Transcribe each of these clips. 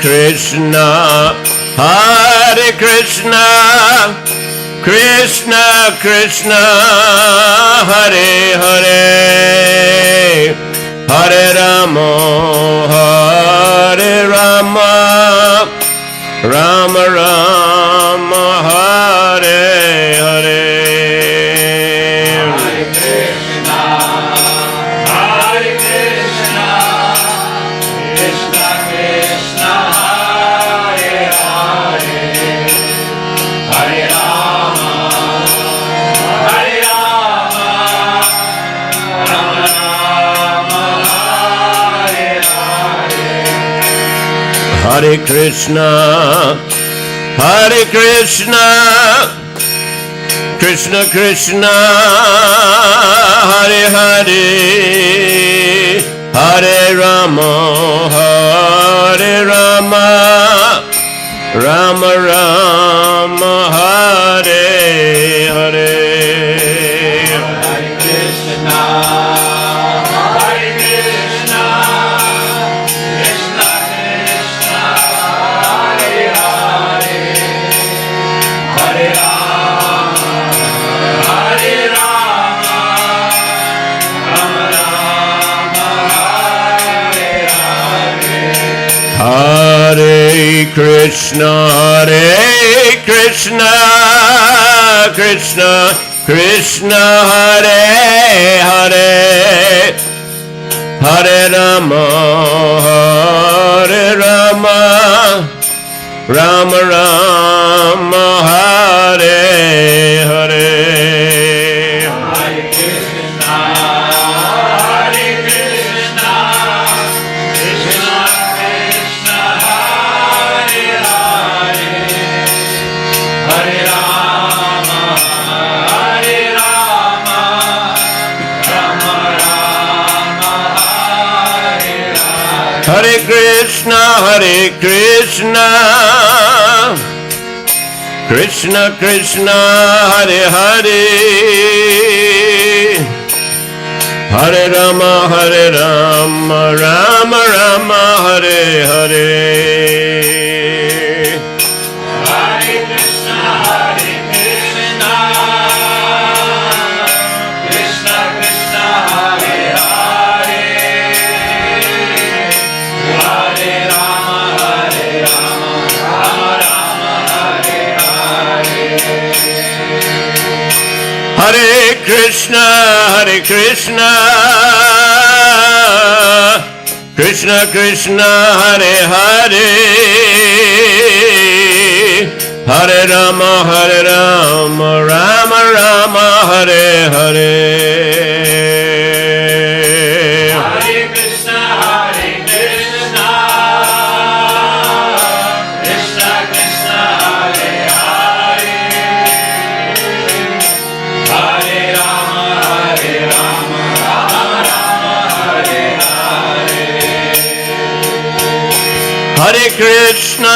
Krishna, Hare Krishna, Krishna Krishna, Hare Hare, Hare Rama, Hare Rama, Rama Rama, Hare Hare. Hare Krishna, Hare Krishna, Krishna Krishna, Hare Hare, Hare Rama, Hare Rama, Rama Rama, Hare Hare. Hare Krishna, Hare Krishna, Krishna Krishna, Hare Hare, Hare Rama, Hare Rama, Rama Rama, Hare Hare. Hare Krishna, Hare Krishna, Krishna Krishna, Hare Hare, Hare Rama, Hare Rama, Rama Rama, Hare Hare. Hare Krishna, Hare Krishna, Krishna Krishna, Hare Hare, Hare Rama, Hare Rama, Rama Rama, Hare Hare. Hare Krishna,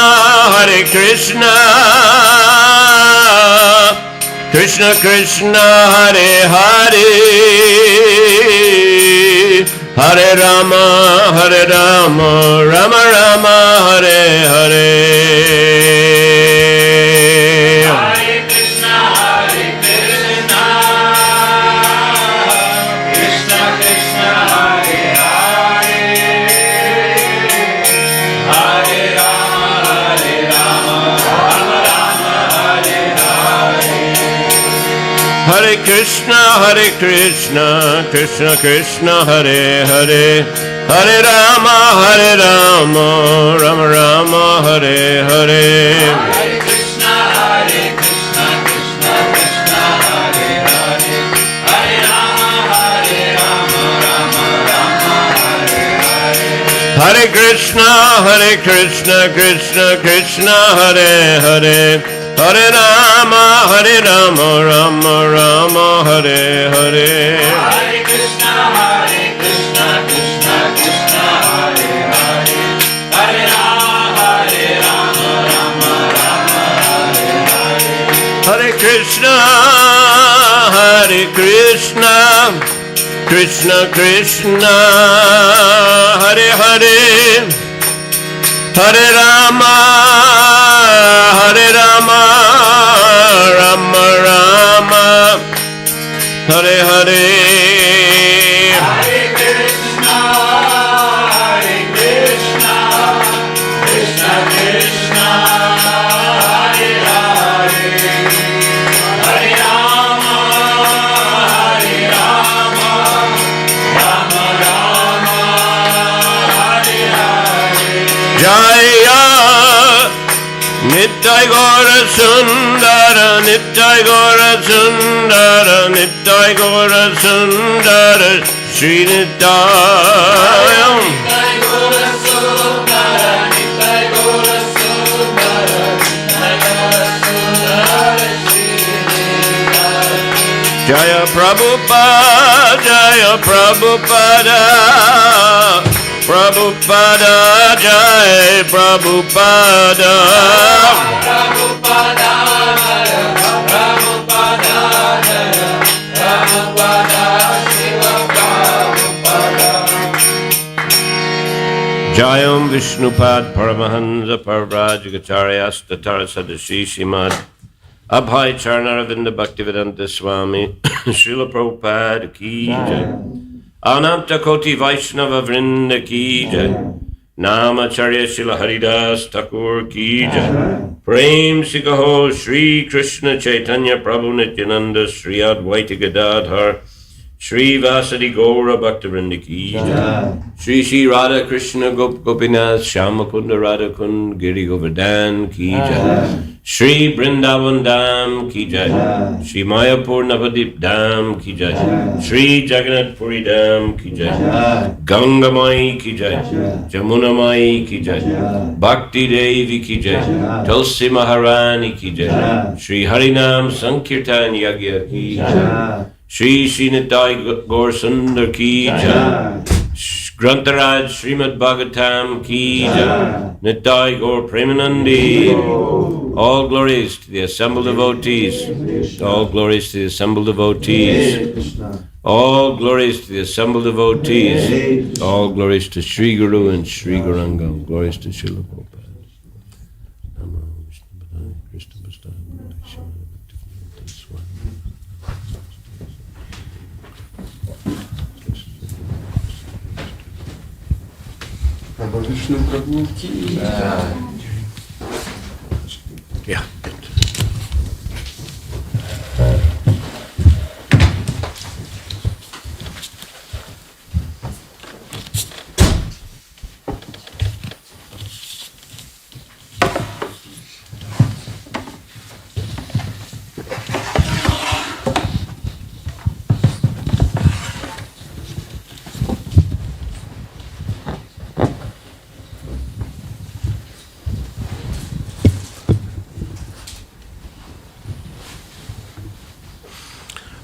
Hare Krishna, Krishna Krishna, Hare Hare, Hare Rama, Hare Rama, Rama Rama, Hare Hare. Hare Krishna, Hare Krishna, Krishna Krishna, Hare Hare, Hare Rama, Rama Rama, Hare Hare. Hare Krishna, Krishna Krishna, Hare Hare, Hare Rama, Rama Rama, Hare Hare. Hare Krishna, Krishna Krishna, Hare Hare, Hare Rama, Rama Rama, Hare Hare. Hare Krishna, Krishna Krishna, Hare Hare, Hare Rama, Rama Rama, Hare Hare. Hare Krishna, Krishna Krishna, Hare Hare, Hare Rama, Hare Rama, Rama Rama, Hare Hare. Hare Krishna, Krishna Krishna, Hare Hare, Hare Rama, Rama Rama, Hare Hare. Jaya Nittai Gaura Sundara, Nittai Gaura Sundara, Nittai Gaura Sundara, Shri Nittayam. Nittai Gaura Sundara, Nittai Gaura Sundara, Nittai Gaura Sundara, Shri Nittayam. Jaya Prabhupada, Jaya Prabhupada, Prabhupada, Jai Prabhupada. Prabhupada, Jaya Prabhupada, Jaya Prabhupada, Shiva Prabhupada. Jayam Vishnupad Paramahansa Parvrajagacharya Statara Sadashi Shrimad Abhay Charnaravinda Bhaktivedanta Swami Srila Prabhupada Ki Jai Ananta Koti Vaishnava Vrinda Ki Jai Namacharya Srila Haridas Thakur Ki Jai Prem Sikaho Shri Krishna Chaitanya Prabhu Nityananda Sri Advaita Gadadhar Shri Vasadi Gaura Bhaktivinoda Ki Jai Shri Shri Radha Krishna Gopinath Shyamakunda Radhakund Giri Govardhan Ki Jai Shri Vrindavan Dham Ki Jai Shri Mayapur Navadip Dham Ki Jai Shri Jagannath Puri Dham Ki Jai Ganga Mai Ki Jai Jamuna Mai Ki Jai Bhakti Devi Ki Jai Tulsi Maharani Ki Jai Shri Harinam Sankirtan Yagya Ki Jai Shri Shri Nittai Gaur Sundar Ki Jai Grantharaj Šrimad Bhagavatam Ki Jai Nittai Gaur Premanandi. All glories to the assembled devotees. All glories to the assembled devotees. All glories to the assembled devotees. All glories to Sri Guru and Sri Gauranga. Glories to Srila Prabhupada. Prabhavišnu Prabhu Ki Jai. Yeah.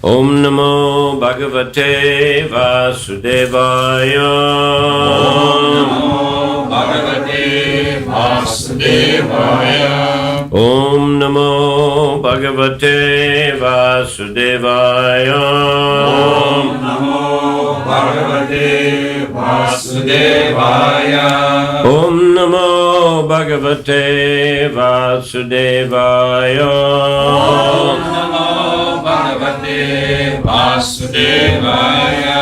Om Namo Bhagavate Vasudevaya. Om Namo Bhagavate Vasudevaya. Om Namo Bhagavate Vasudevaya. Om Namo Bhagavate Vasudevaya. Om Namo Bhagavate Vasudevaya. Om Namo Bhagavate Vasudevaya.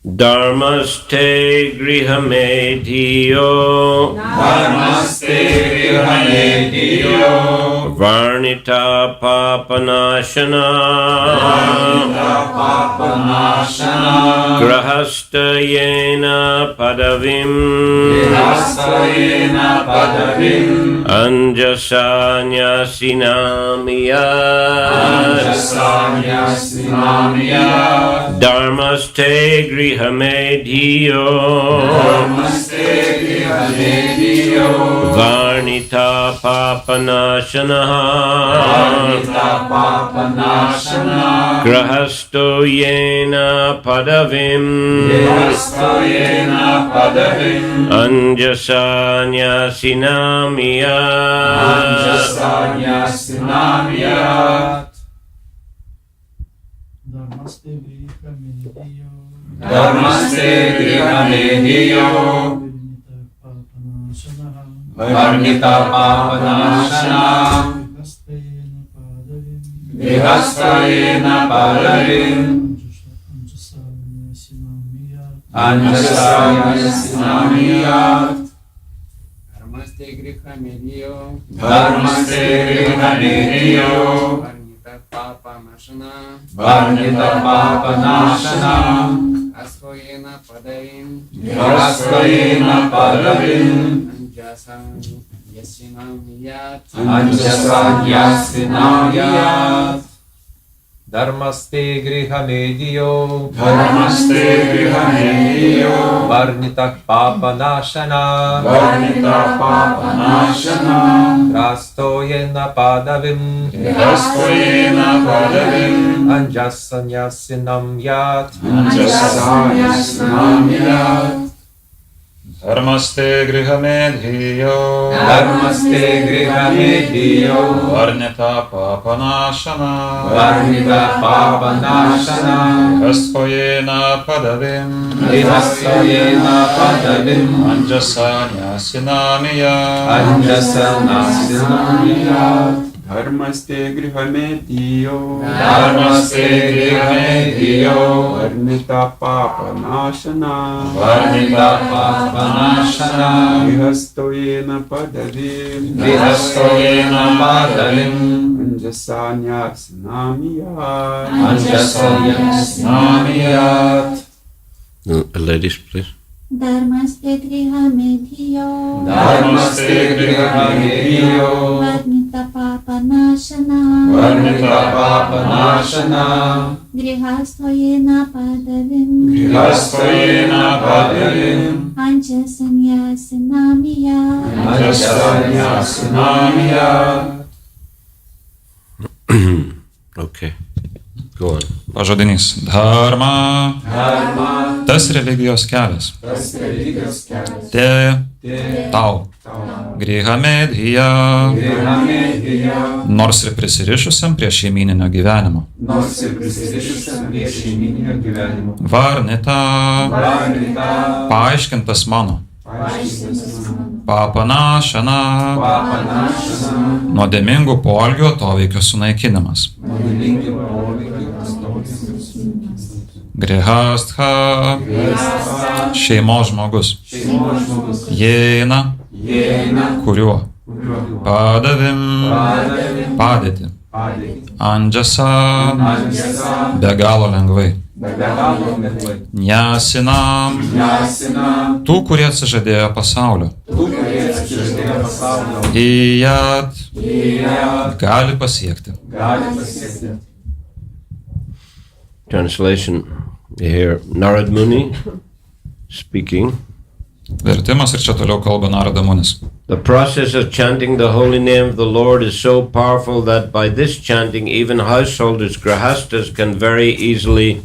Dharmaste grihamedhiyo. Dharmaste grihamedhiyo. Varnita papanashana. Varnita papanashana. Grahasta yena padavim. Grahastayena padavim. Anjasanyasinamiyat. Anjasanyasinamiyat. Dharmaste grihamedhiyo. Dharmaste grihamedhiyo. Varnita papanashana. Varnita papanashana. Grahasto yena padavim. Grahastayena padavim. Anjasanyasinamiyat. Anjasanyasinamiyat. Namaste Grihamedhiyo. Dharmaste grihamediyo Varnita papanashana Grihastayena padavim Anjasaya sinamiyat Dharmaste grihamediyo Dharmaste grihamediyo Varnita papanashana Asvayena padavim Grihastayena padavim Anjasanyasvinamiyat Dharmaste grihamediyo Dharmaste grihamediyo Varnita papanashana Varnita papanashana Rastoyena padavim Grihastayena padavim Anjasanyasinam yat Anjasanyasvinamiyat Dharmaste grihamediyo Dharmaste grihamediyo Varnita papanashana Varnita papanashana Grihastayena padavim Grihastayena padavim Anjasanyasinamiyat Anjasanyasvinamiyat Dharmaste grihamediyo Dharmaste grihamediyo Varnita papanashana Varnita papanashana Grihastoyena padavim Grihastayena padavim Anjasanyasvinamiyat Anjasanyasvinamiyat Ladies, please. Dharmaste grihamediyo Dharmaste grihamediyo Varnita papanashana Varnita papanashana Grihastayena padavim Grihastayena padavim Anjasanyasinamiyat Anjasanyasvinamiyat Okay, go on. Pažodinys. Dharma. Tas religijos kelias. Te. Tau. Grihamedija. Nors ir prisirišusiam prie šeimyninio gyvenimo. Varnita. Paaiškintas mano. Papanašana. Nuodėmingų poelgių atoveikio sunaikinimas. Grihastha. Šeimos žmogus. Jėna. Kuriuo. Padavim. Padėti. Andžasa. Be galo lengvai. Nyasinam. Tų, kurie atsižadėjo pasaulio. Ijat. Gali pasiekti. Translation. Here, Narad Muni speaking. Vertimas ir čia toliau kalba Narada Munis. The process of chanting the holy name of the Lord is so powerful that by this chanting, even householders, grahastas, can very easily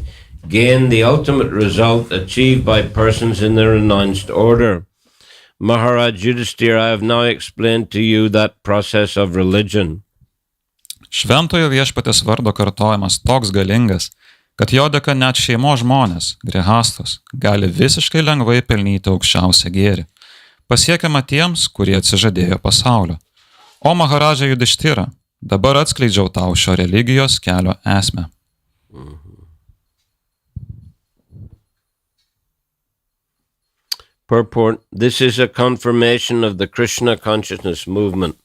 gain the ultimate result achieved by persons in the renounced order. Maharaj Yudhisthira, I have now explained to you that process of religion. Šventojo viešpatės vardo kartojimas toks galingas, kad jo dėka net šeimos žmonės, grihastos, gali visiškai lengvai pelnyti aukščiausią gėrį, pasiekiama tiems, kurie atsižadėjo pasaulio. O Maharadža Yudhisthira, dabar atskleidžiau tau šio religijos kelio esmę. Purport: This is a confirmation of the Krishna consciousness movement.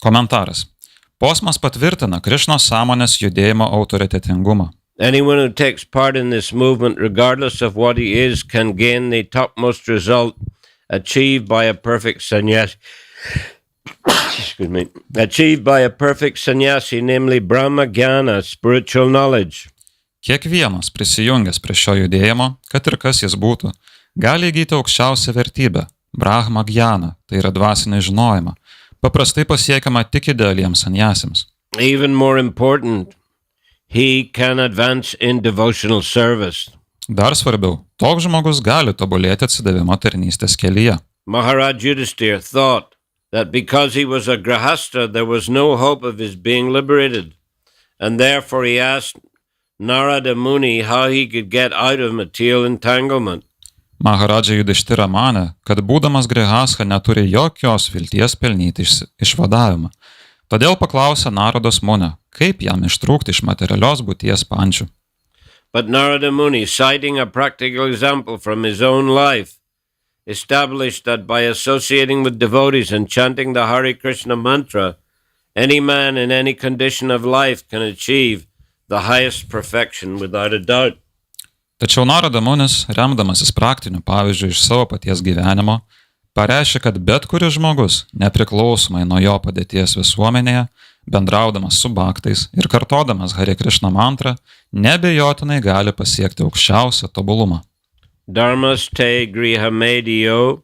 Komentaras. Posmas patvirtina Krišnos sąmonės judėjimo autoritetingumą. Anyone who takes part in this movement, regardless of what he is, can gain the topmost result achieved by a perfect sannyasi. Excuse me. Achieved by a perfect sannyasi, namely Brahma Jnana, spiritual knowledge. Kiekvienas prisijungęs prie šio judėjimo, kad ir kas jis būtų, gali įgyti aukščiausią vertybę – Brahma Jnana, tai yra dvasinį žinojimą, paprastai pasiekiama tik idealiems sannyasiams. Even more important, he can advance in devotional service. Dar svarbiau, toks žmogus gali tobulėti atsidavimo tarnystės kelyje. Maharaj Yudhisthira thought that because he was a grahasta, there was no hope of his being liberated, and therefore he asked Narada Muni how he could get out of material entanglement. Maharadža Judištira manė, kad būdamas grihastha neturi jokios vilties pelnyti išvadavimą. Todėl paklausė Narados Munio, kaip jam ištrūkti iš materialios būties pančių. But Narada Muni, citing a practical example from his own life, established that by associating with devotees and chanting the Hare Krishna mantra, any man in any condition of life can achieve the highest perfection without a doubt. Tačiau Narada Munis, remdamasis praktiniu pavyzdžiu iš savo paties gyvenimo, pareiškė, kad bet kuris žmogus, nepriklausomai nuo jo padėties visuomenėje, bendraudamas su bhaktais ir kartodamas Hare Krishna mantrą, nebejotinai gali pasiekti aukščiausią tobulumą. Dharmaste grihamediyo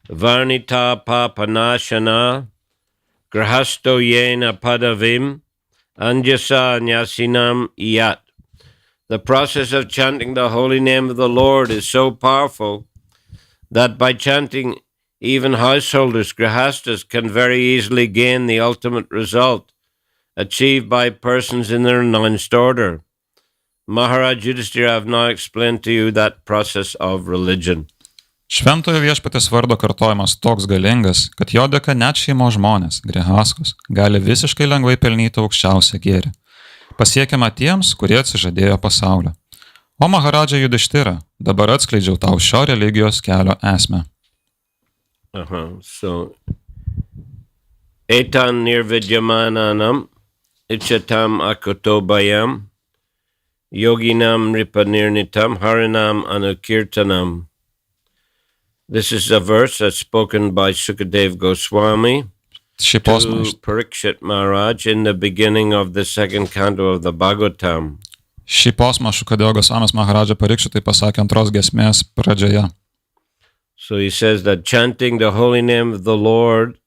varnita papanashana grahasto yena padavim anjasa nyasinam iyat. The process of chanting the holy name of the Lord is so powerful that by chanting, even householders, grihastas, can very easily gain the ultimate result achieved by persons in the renounced order. Maharaj Yudhishthira, I have now explained to you that process of religion. Šventojo viešpatės vardo kartojimas toks galingas, kad jo dėka net šeimos žmonės, grihaskos, gali visiškai lengvai pelnyti aukščiausią gėrį. Pasiekiama tiems, kurie atsižadėjo pasaulio. O Maharadža Yudhishthira, dabar atskleidžiau tau šio religijos kelio esmę. So, etan nirvidyamananam ichatam akotobayam yoginam ripanirnitam harinam anukirtanam. This is a verse that's spoken by Sukadev Goswami to Parikshit Maharaj in the beginning of the second canto of the Bhagavatam. Šį posmą Šukadeva Gosvamis Maharadža Parikšitai pasakė antros giesmės pradžioje. So he says that chanting the holy name of the Lord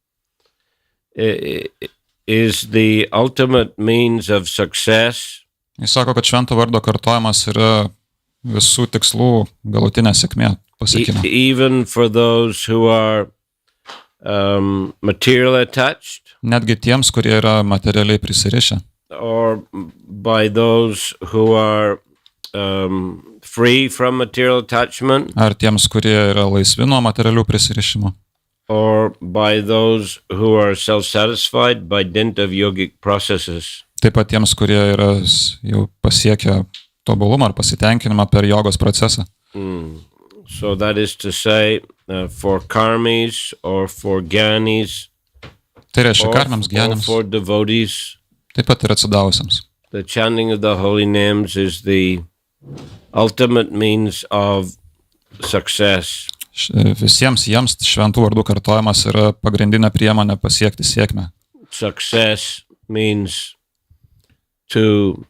is the ultimate means of success. Jis sako, kad švento vardo kartojimas yra visų tikslų galutinė sėkmė pasiekimo. Even for those who are material attached. Netgi tiems, kurie yra materialiai prisirišę. Or by those who are free from material attachment. Ar tiems, kurie yra laisvi nuo materialių prisirišimų. Or by those who are self-satisfied by dint of yogic processes. Taip pat tiems, kurie yra jau pasiekę tobulumą ar pasitenkinimą per jogos procesą. So that is to say, for karmis or for gyanis, tai reiškia karmiams, gyaniams, or for devotees, taip pat ir atsidavusiams. the chanting of the holy names is the ultimate means of success. Visiems jiems šventų vardų kartojimas yra pagrindinė priemonė pasiekti sėkmę. Success means to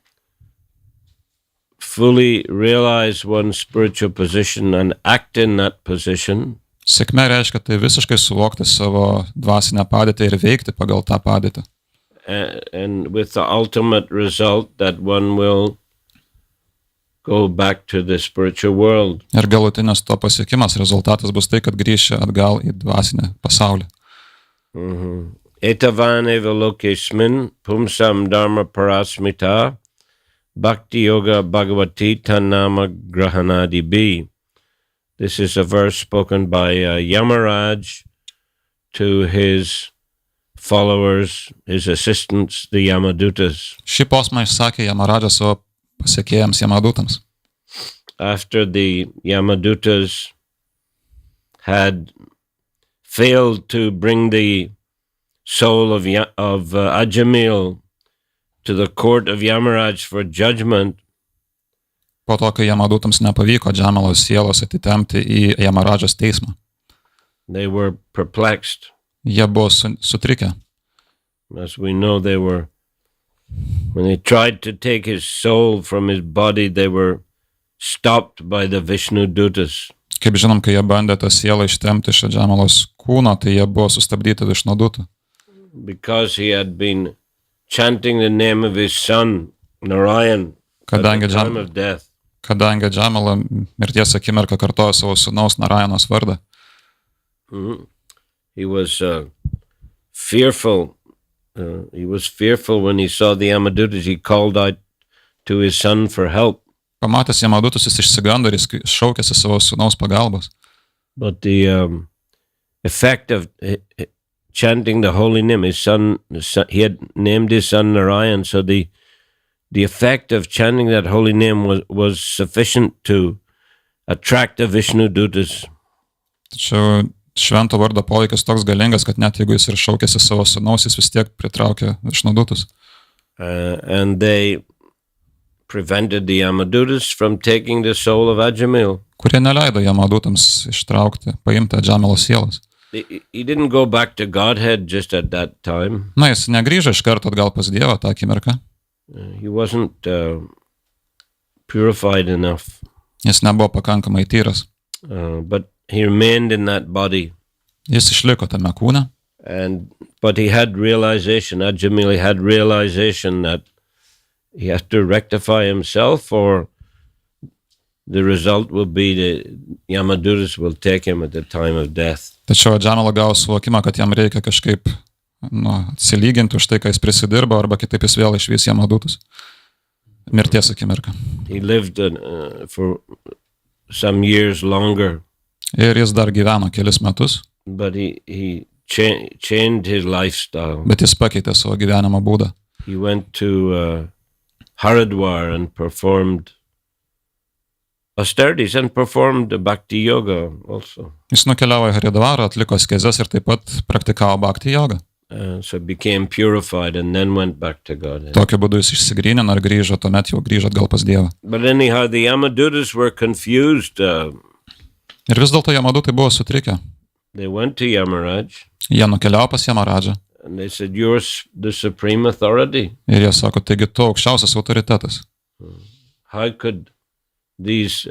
fully realize one's spiritual position and act in that position. Sėkmė reiškia tai visiškai suvokti savo dvasinę padėtį ir veikti pagal tą padėtį. And with the ultimate result that one will go back to the spiritual world. Ir galutinis to pasiekimas rezultatas bus tai, kad grįši atgal į dvasinę pasaulį. Etavane velokesmin pumsam dharma parasmita bhakti yoga bhagavati tanama grahanadi bi. This is a verse spoken by Yamaraj to his followers, his assistants, the Yamadutas. Šį posmą išsakė Yamaradžas savo pasiekėjams Yamadutams. After the Yamadutas had failed to bring the soul of Ajamil to the court of Yamaraj for judgment, po to, kai Yamadutams nepavyko Džamalo sielos atitemti į Yamaradžos teismą, they were perplexed. Jie buvo sutrikę. As we know, when they tried to take his soul from his body, they were stopped by the Vishnu Dutas. Kaip žinom, kai jie bandė tą sielą ištemti iš Džamalos kūno, tai jie buvo sustabdyti Višnu Dutų. Because he had been chanting the name of his son, Narayan, at the time of death. Kadangi Džamala mirties akimirką kartojo savo sūnaus Narayanos vardą. He was fearful. He was fearful when he saw the Yamadutas. He called out to his son for help. Pamatęs Jamadutus, jis išsigando ir jis šaukėsi savo sūnaus pagalbos. But the effect of chanting the holy name, his son, he had named his son Narayan, so the effect of chanting that holy name was sufficient to attract the Vishnu dutas. Tačiau švento vardo poveikis toks galingas, kad net jeigu jis ir šaukėsi savo sūnaus, jis vis tiek pritraukė Višnudutus. And they prevented the Yamadutas from taking the soul of Ajamil. Kurie neleido Jamadutams ištraukti, paimti Adžamilo sielos. He didn't go back to Godhead just at that time. Na, jis negrįžo iš karto atgal pas Dievą tą akimirką. He wasn't purified enough. Jis nebuvo pakankamai tyras. But he remained in that body. Jis išliko tame kūne. But he had realization, Ajamil had realization that he has to rectify himself, or the result will be the Yamadutas will take him at the time of death. Tačiau Adžamilo gavo suvokimą, kad jam reikia kažkaip atsilyginti už tai, ką jis prisidirbo, arba kitaip jis vėl išvys Jamadutus. Mirties akimirką. He lived for some years longer. Ir jis dar gyveno kelis metus. But he changed his lifestyle. Bet jis pakeitė savo gyvenimo būdą. He went to Haridwar and performed austerities and performed bhakti yoga also. Jis nukeliavo į Haridvarą, atliko askezes ir taip pat praktikavo bhakti jogą. So became purified and then went back to God. Tokiu būdu jis išsigrynino ir grįžo, tuomet jau grįžo atgal pas Dievą. But anyhow, the Yamadutas were confused. Ir vis dėlto Jamadutai buvo sutrikę. They went to Yamaraj. Jie nukeliavo pas Yamaradžą. And they said, "You're the supreme authority. Ir jie sako, taigi tu aukščiausias autoritetas. How could these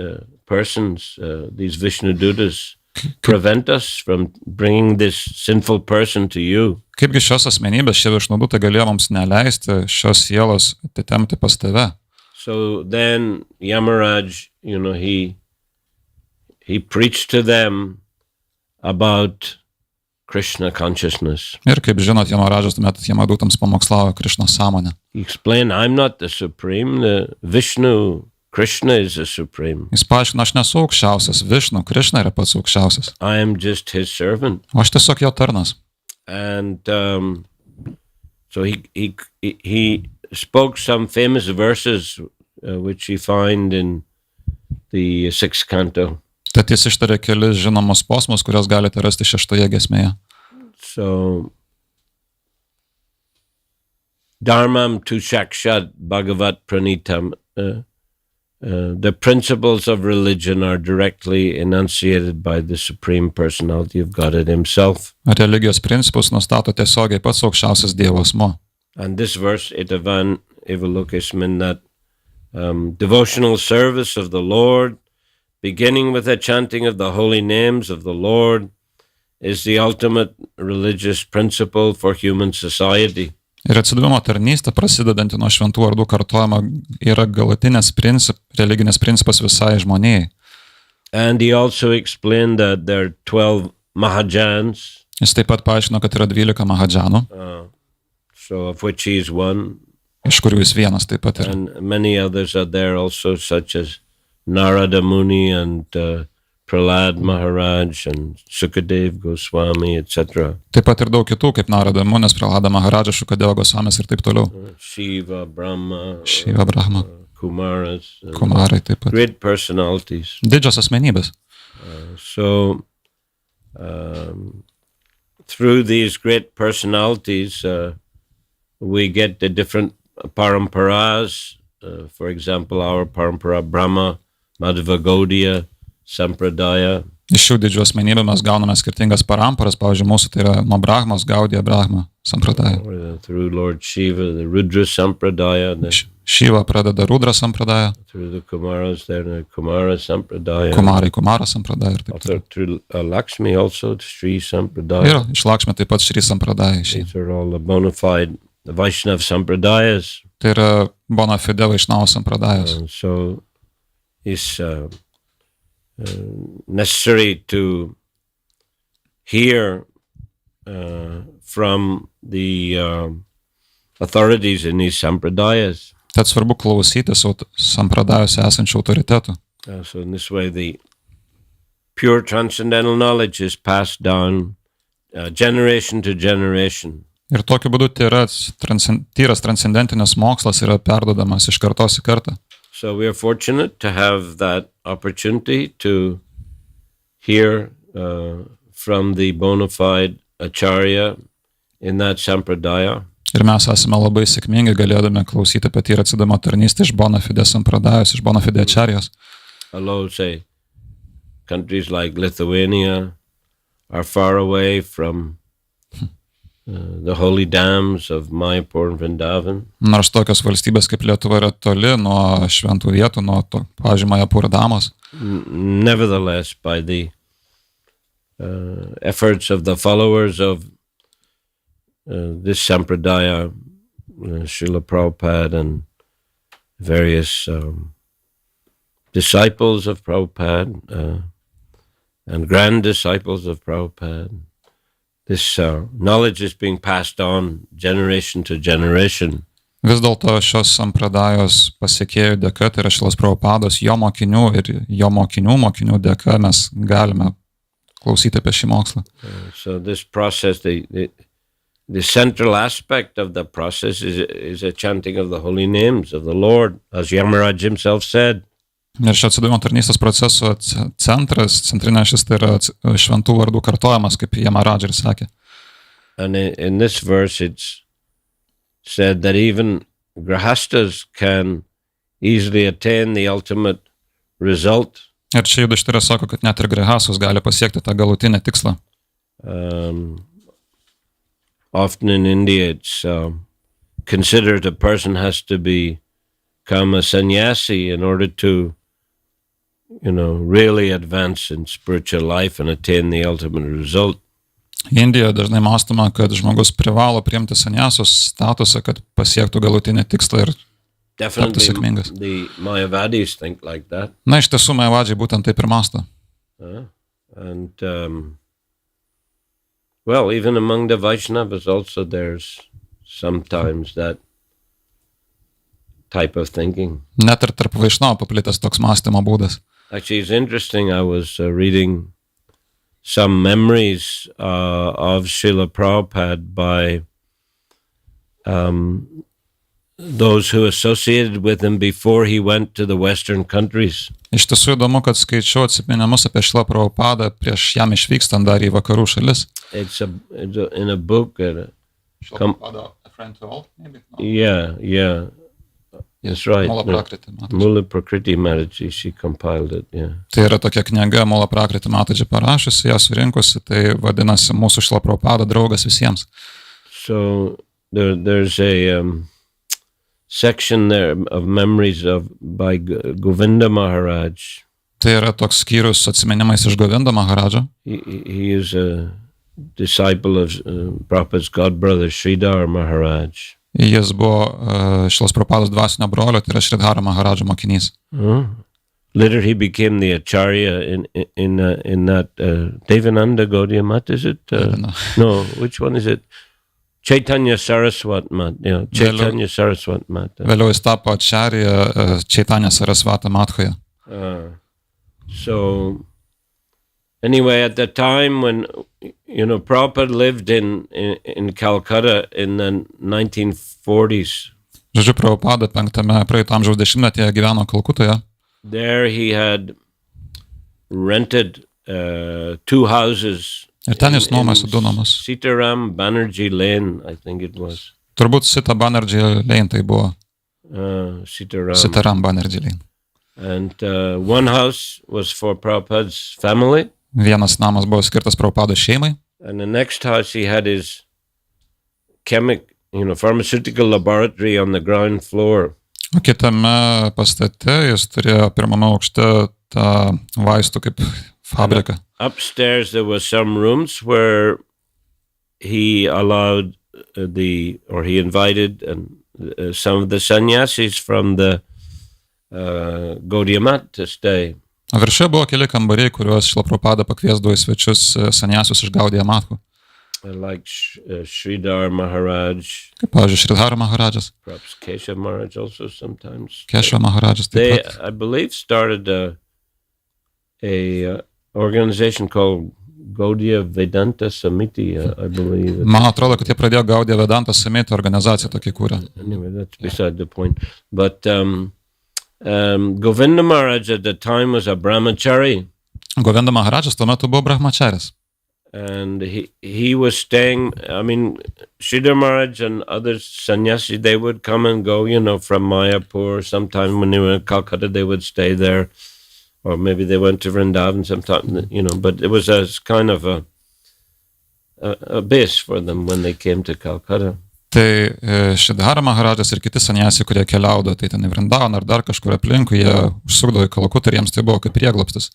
persons, these Vishnu dutas, prevent us from bringing this sinful person to you?" Kaipgi šios asmenybės, šie Višnudutai galėjo mums neleisti šios sielos atitemti pas tave? So then Yamaraj, he preached to them about Krishna consciousness. Ir kaip žinot, Yamaradžas tuomet Jamadutams pamokslavo Krišnos sąmonę. He explained, I'm not the supreme, the Vishnu, Krishna is the supreme. Jis paaiškino, aš nesu aukščiausias, Višnu, Krišna yra pats aukščiausias. I am just his servant. O aš tiesiog jo tarnas. And so he spoke some famous verses which he find in the 6th canto. Tad jis ištarė kelis žinomus posmus, kurios galite rasti 6 giesmėje. So, Dharmam tu shakshat bhagavat pranitam. The principles of religion are directly enunciated by the Supreme Personality of Godhead Himself. Religijos principus nustato tiesiogiai pats aukščiausias Dievo asmuo. And this verse, Itavan Evalokismin, that devotional service of the Lord, beginning with the chanting of the holy names of the Lord, is the ultimate religious principle for human society. Ir atsidavimo tarnystė, prasidedanti nuo šventų vardų kartojimo, yra galutinis religinis principas visai žmonijai. And he also explained that there are 12 Mahajans. Jis taip pat paaiškino, kad yra 12 Mahadžanų, so of which he is one. Iš kurių jis vienas taip pat yra. And many others are there also, such as Narada Muni and Prahlad Maharaj and Sukadev Goswami, etc. Taip pat ir daug kitų, kaip Narada Munis, Prahlada Maharadžas, Šukadeva Gosvamis ir taip toliau. Shiva, Brahma, Kumaras, Kumarai taip pat. Great personalities. Didžios asmenybės. So, through these great personalities, we get the different paramparas. For example, our parampara Brahma, Madhava Gaudiya, Sampradaya. Iš šių didžių asmenybių mes gauname skirtingas paramparas, pavyzdžiui, mūsų tai yra nuo Brahmos, Gaudiya, Brahma, Sampradaya. Through Lord Shiva, the Rudra Sampradaya. Shiva pradeda Rudra Sampradaya. Through the Kumaras, there the Kumara Sampradaya. Kumarai, Kumara Sampradaya ir taip toliau. Through Lakshmi also, Sri Sampradaya. Ir iš Lakshmi taip pat Sri Sampradaya. These are all the bona fide Vaishnav Sampradayas. Tai yra bona fide Vaishnava Sampradayas. So it's necessary to hear from the authorities in these Sampradayas. Tad svarbu klausytis sampradajose esančių autoritetų. So in this way, the pure transcendental knowledge is passed down generation to generation. Ir tokiu būdu tyras transcendentinis mokslas yra perduodamas iš kartos į kartą. So we are fortunate to have that opportunity to hear from the bona fide acharya in that sampradaya. Ir mes esame labai sėkmingai galėdami klausyti apie tyrą atsidamo tarnystę iš bona fide sampradajos, iš bona fide acharyos. Although, say, countries like Lithuania are far away from the holy dams of Mayapur and Vrindavan. Nors tokios valstybės kaip Lietuva yra toli nuo šventų vietų, nuo to, pavyzdžiui, Mayapur damos. Nevertheless, by the efforts of the followers of this sampradaya, Srila Prabhupada and various disciples of Prabhupada and grand disciples of Prabhupada, this knowledge is being passed on generation to generation. Vis dėlto šios sampradajos pasiekėjų dėka, tai yra Šrilas Prabhupados, jo mokinių ir jo mokinių dėka mes galime klausyti apie šį mokslą. So this process, the central aspect of the process is a chanting of the holy names of the Lord, as Yamaraj himself said. Ir šio atsidavimo tarnystės proceso centrinė šis tai yra šventų vardų kartojimas, kaip Yamaraj ir sakė. And in this verse it's said that even grahastas can easily attain the ultimate result. Ir čia Judištira sako, kad net ir grihastos gali pasiekti tą galutinę tikslą. Often in India it's considered a person has to become a sannyasi in order to, really advance in spiritual life and attain the ultimate result. Indijoje dažnai mąstoma, kad žmogus privalo priimti sanjasos statusą, kad pasiektų galutinį tikslą ir taptų sėkmingas. The Mayavadis think like that. Na, iš tiesų, Mayavadžiai būtent taip ir mąsto. And well, even among the Vaishnavas also there's sometimes that type of thinking. Net ir tarp Vaišnavų paplitęs toks mąstymo būdas. Actually, it's interesting. I was reading some memories of Srila Prabhupada by those who associated with him before he went to the Western countries. Iš tiesų įdomu, kad skaičiau atsiminimus apie Šrilą Prabhupadą prieš jam išvykstant dar į vakarų šalis. It's in a book. Prabhupada, A Friend to All, maybe? No. Yeah. That's right. Mula Prakriti Mataji, she compiled it, yeah. Tai yra tokia knyga Mula Prakriti Mataji parašiusi, ją surinkusi, tai vadinasi mūsų Šrila Prabhupada draugas visiems. So there's a section there of memories by Govinda Maharaj. Tai yra toks skyrius atsiminimais iš Govinda Maharadžo. He is a disciple of Prabhupada's godbrother Sridhar Maharaj. Jis buvo Šrilas Prabhupados dvasinio brolio, tai yra Sridhara Maharadžo mokinys. Later he became the acharya in that Devananda Gaudiya Mat, is it? No, which one is it? Chaitanya Saraswat Mat. Yeah, Chaitanya Saraswat Mat. Vėliau jis tapo acharya Chaitanya Sarasvata Mathoje. So anyway, at the time when Prabhupada lived in Calcutta in the 1940s. Žodžiu, Prabhupada praeito amžiaus dešimtmetyje gyveno Kalkutoje. There he had rented 2 houses. Ir ten jis nuomojosi 2 namus. Sitaram Banerjee Lane, I think it was. Turbūt Sita Banerjee Lane tai buvo. Sitaram Banerjee Lane. And one house was for Prabhupada's family. Vienas namas buvo skirtas Prabhupados šeimai. And the next house he had his pharmaceutical laboratory on the ground floor. O kitame pastate jis turėjo pirmame aukšte tą vaistų kaip fabriką. Upstairs there were some rooms where he allowed he invited some of the sannyasis from the Gaudiya Mat to stay. O viršuje buvo keli kambariai, kuriuos Šrila Prabhupada pakviesdavo į svečius sannyasus iš Gaudiya Matų. I like Sridhar Maharaj, Kaip, pavyzdžiui, Šridhara Maharadžas, perhaps Keshav Maharaj also sometimes. Kešava Maharadžas taip They, pat. I believe, started a organization called Gaudiya Vedanta Samiti, I believe. Man atrodo, kad jie pradėjo Gaudiya Vedanta Samiti organizaciją tokį kūrę. Anyway, that's beside the point. But Govinda Maharaj at the time was a brahmachari, Govinda Maharadžas tuo metu buvo brahmačaris. and he was staying. I mean, Sridhar Maharaj and other sannyasi, they would come and go, from Mayapur. Sometime when they were in Calcutta, they would stay there, or maybe they went to Vrindavan sometime, but it was a kind of a base for them when they came to Calcutta. Tai Šridhara Maharadžas ir kiti sanyasi, kurie keliaudo, tai ten į Vrindavan ar dar kažkur aplinkui, jie užsukdavo į Kalkutą ir jiems tai buvo kaip prieglobstis.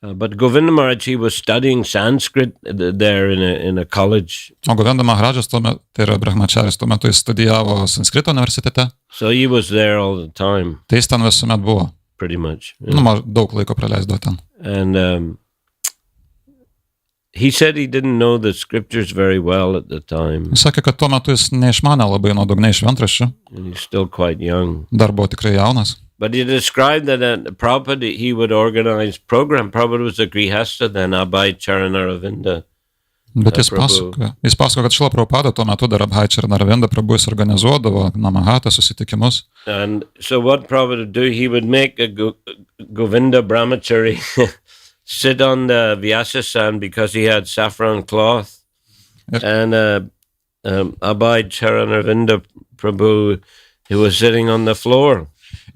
But Govinda Maharaj, he was studying Sanskrit there in a college. O Govinda Maharadžas, tai yra brahmačaris, tuo metu jis studijavo Sanskrito universitete, So he was there all the time, tai jis ten visuomet buvo. pretty much. Daug laiko praleisdavo ten. And he said he didn't know the scriptures very well at the time, Jis sakė, kad tuo metu jis neišmanė labai nuodugniai šventraščių, and he's still quite young. dar buvo tikrai jaunas. But he described that at Prabhupada, he would organize program. Prabhupada was a grihasta then, Abhay Charanaravinda. Bet jis Prabhu. pasakojo, kad Šrila Prabhupada tuo metu dar Abhay Charanaravinda Prabhu jis organizuodavo Namahatą susitikimus. And so what Prabhupada would do, he would make a Govinda brahmachari sit on the Vyasasan because he had saffron cloth. Yes. And Abhay Charanaravinda Prabhu, he was sitting on the floor.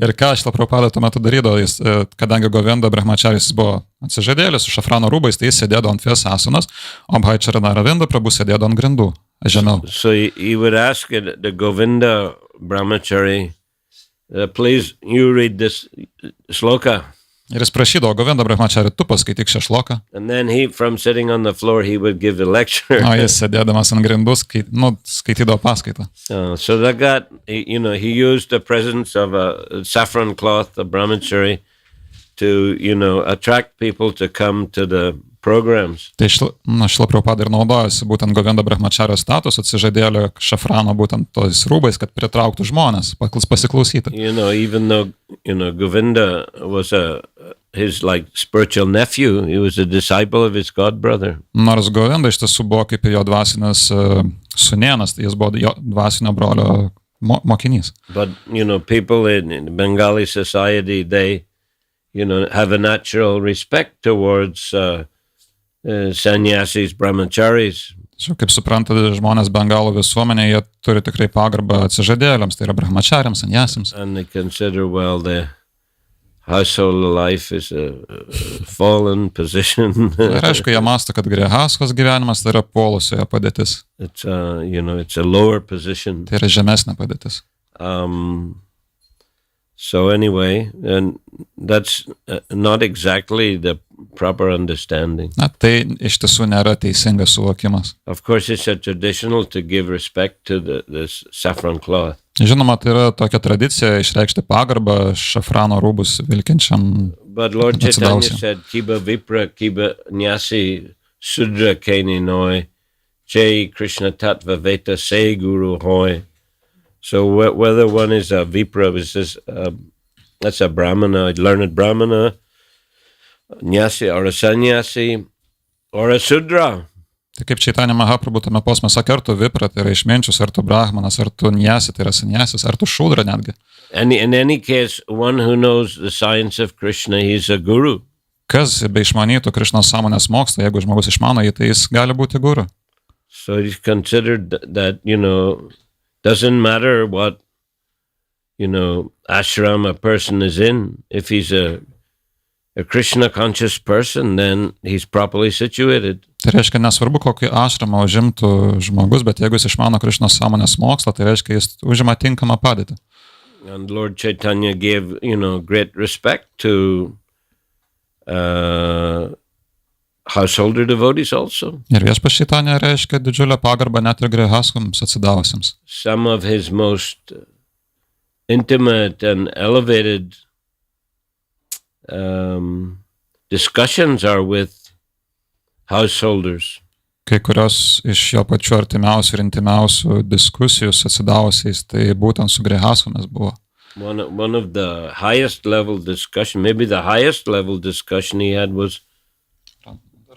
Ir ką Šrila Prabhupada tuo metu darydavo, jis, kadangi Govinda brahmačaris buvo atsižadėlis su šafrano rūbais, tai jis sėdėdavo ant Vyasasanos, o Abhay Charanaravinda Prabhu sėdėdavo ant grindų, žemiau. So he would ask the Govinda brahmachari, please, you read this sloka. Ir jis prašydavo Govinda brahmačarį, tu paskaityk šią šloką. And then he, from sitting on the floor, he would give the lecture. O jis sėdėdamas ant grindų skaitydavo paskaitą. So that got, he used the presence of a saffron cloth, a brahmachari, to, attract people to come to the programs. Tai Šrila Prabhupada ir naudojosi būtent Govinda brahmačario status, atsižadėlio šafrano būtent tos rūbais, kad pritrauktų žmonės, pasiklausyti. Even though, Govinda was his spiritual nephew, he was a disciple of his god brother. Nors Govinda iš tiesų buvo kaip jo dvasinis sūnėnas, tai jis buvo jo dvasinio brolio mokinys. But, people in Bengali society, they, have a natural respect towards sannyasis, brahmacharis. Tačiau, kaip suprantate, žmonės Bengalų visuomenėje, jie turi tikrai pagarbą atsižadėliams, tai yra brahmachariams, sanyasiams. And they consider, the household life is a fallen position. Ir aišku, jie mąsto, kad grihaskos gyvenimas tai yra polusioje padėtis. It's a lower position. Tai yra žemesnė padėtis. So anyway, and that's not exactly the proper understanding. Na, tai iš tiesų nėra teisingas suvokimas. Of course, it's a traditional to give respect to this saffron cloth. Žinoma, tai yra tokia tradicija išreikšti pagarbą šafrano rūbus vilkinčiam. But Lord Chaitanya atsidausiam. said, Kiba Vipra, Kiba Nyasi, Sudra Keni Noi, Jai Krishna Tattva Veta Se Guru Hoy. So whether one is a Vipra, that's a Brahmana, a learned Brahmana, Nyasi, or a Sannyasi, or a Sudra. Tai kaip Chaitanya Mahaprabhu tame posme sakė, ar tu Vipra, tai yra išminčius, ar tu Brahmanas, ar tu Nyasi, tai yra sanyasis, ar tu Šudra netgi. And in any case, one who knows the science of Krishna, he's a guru. Kas be išmanytų Krišnos sąmonės mokslą, jeigu žmogus išmano jį, tai jis gali būti guru. So he's considered that, doesn't matter what, ashram a person is in. If he's a Krishna conscious person, then he's properly situated. Tai reiškia, nesvarbu, kokį ašramą užimtų žmogus, bet jeigu jis išmano Krišnos sąmonės mokslą, tai reiškia, jis užima tinkamą padėtį. And Lord Chaitanya gave, great respect to householder devotees also. Ir viešpats Chaitanya reiškia didžiulę pagarbą net ir grihaskams atsidavusiems. Some of his most intimate and elevated discussions are with householders. kai kurios iš jo pačių artimiausių ir intimiausių diskusijų su atsidavusiais, tai būtent su grihasomis buvo. One of the highest level discussion, maybe the highest level discussion he had was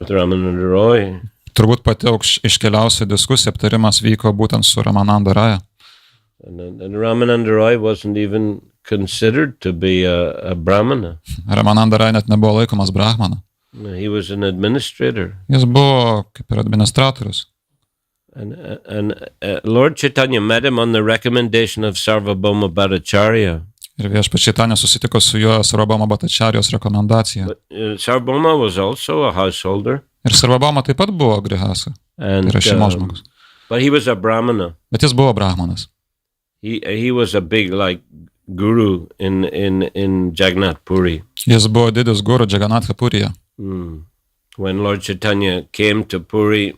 with Ramananda Roy. Turbūt pati iškeliausia diskusija aptarimas vyko būtent su Ramananda Raya. And Ramananda Roy wasn't even considered to be a Brahmana. Ramananda Raya net nebuvo laikomas brahmana. He was an administrator. Jis buvo kaip ir administratorius. And Lord Chaitanya met him on the recommendation of Sarvabhauma Bhattacharya. Ir Viešpats Chaitanya susitiko su juo Sarvabhauma Bhattacharyos rekomendacija. But Sarvabhauma was also a householder. Ir Sarvabhauma taip pat buvo grihasa. And, Tai yra šeimos žmogus. but he was a Brahmana. Bet jis buvo brahmanas. He was a big guru in Jagannath Puri. Jis buvo didis guru Jagannath Purija. When Lord Chaitanya came to Puri,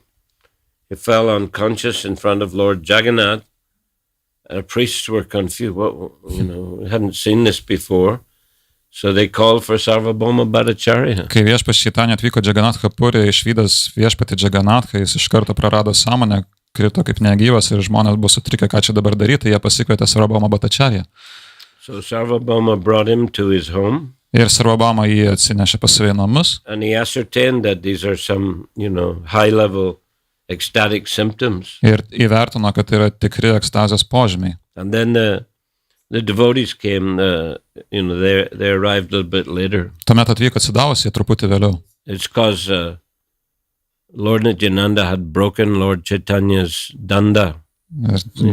he fell unconscious in front of Lord Jagannath. Priests were confused. We hadn't seen this before. So they called for Sarvabhauma Bhattacharya. Kai Viešpats Chaitanya atvyko Jagannath Purį, išvydęs Viešpatį Jagannathą, jis iš karto prarado sąmonę, krito kaip negyvas ir žmonės buvo sutrikę, ką čia dabar daryti, jie pasikvietė Sarvabhauma Bhattacharya. So Sarvabhauma brought him to his home. Ir Sarvabhauma jį atsinešė pas save į namus. And he ascertained that these are some, high-level ecstatic symptoms. Ir įvertino, kad tai yra tikri ekstazės požymiai. And then the devotees came, they arrived a little bit later. Tuomet atvyko atsidavusiai truputį vėliau. It's because Lord Nityananda had broken Lord Chaitanya's danda,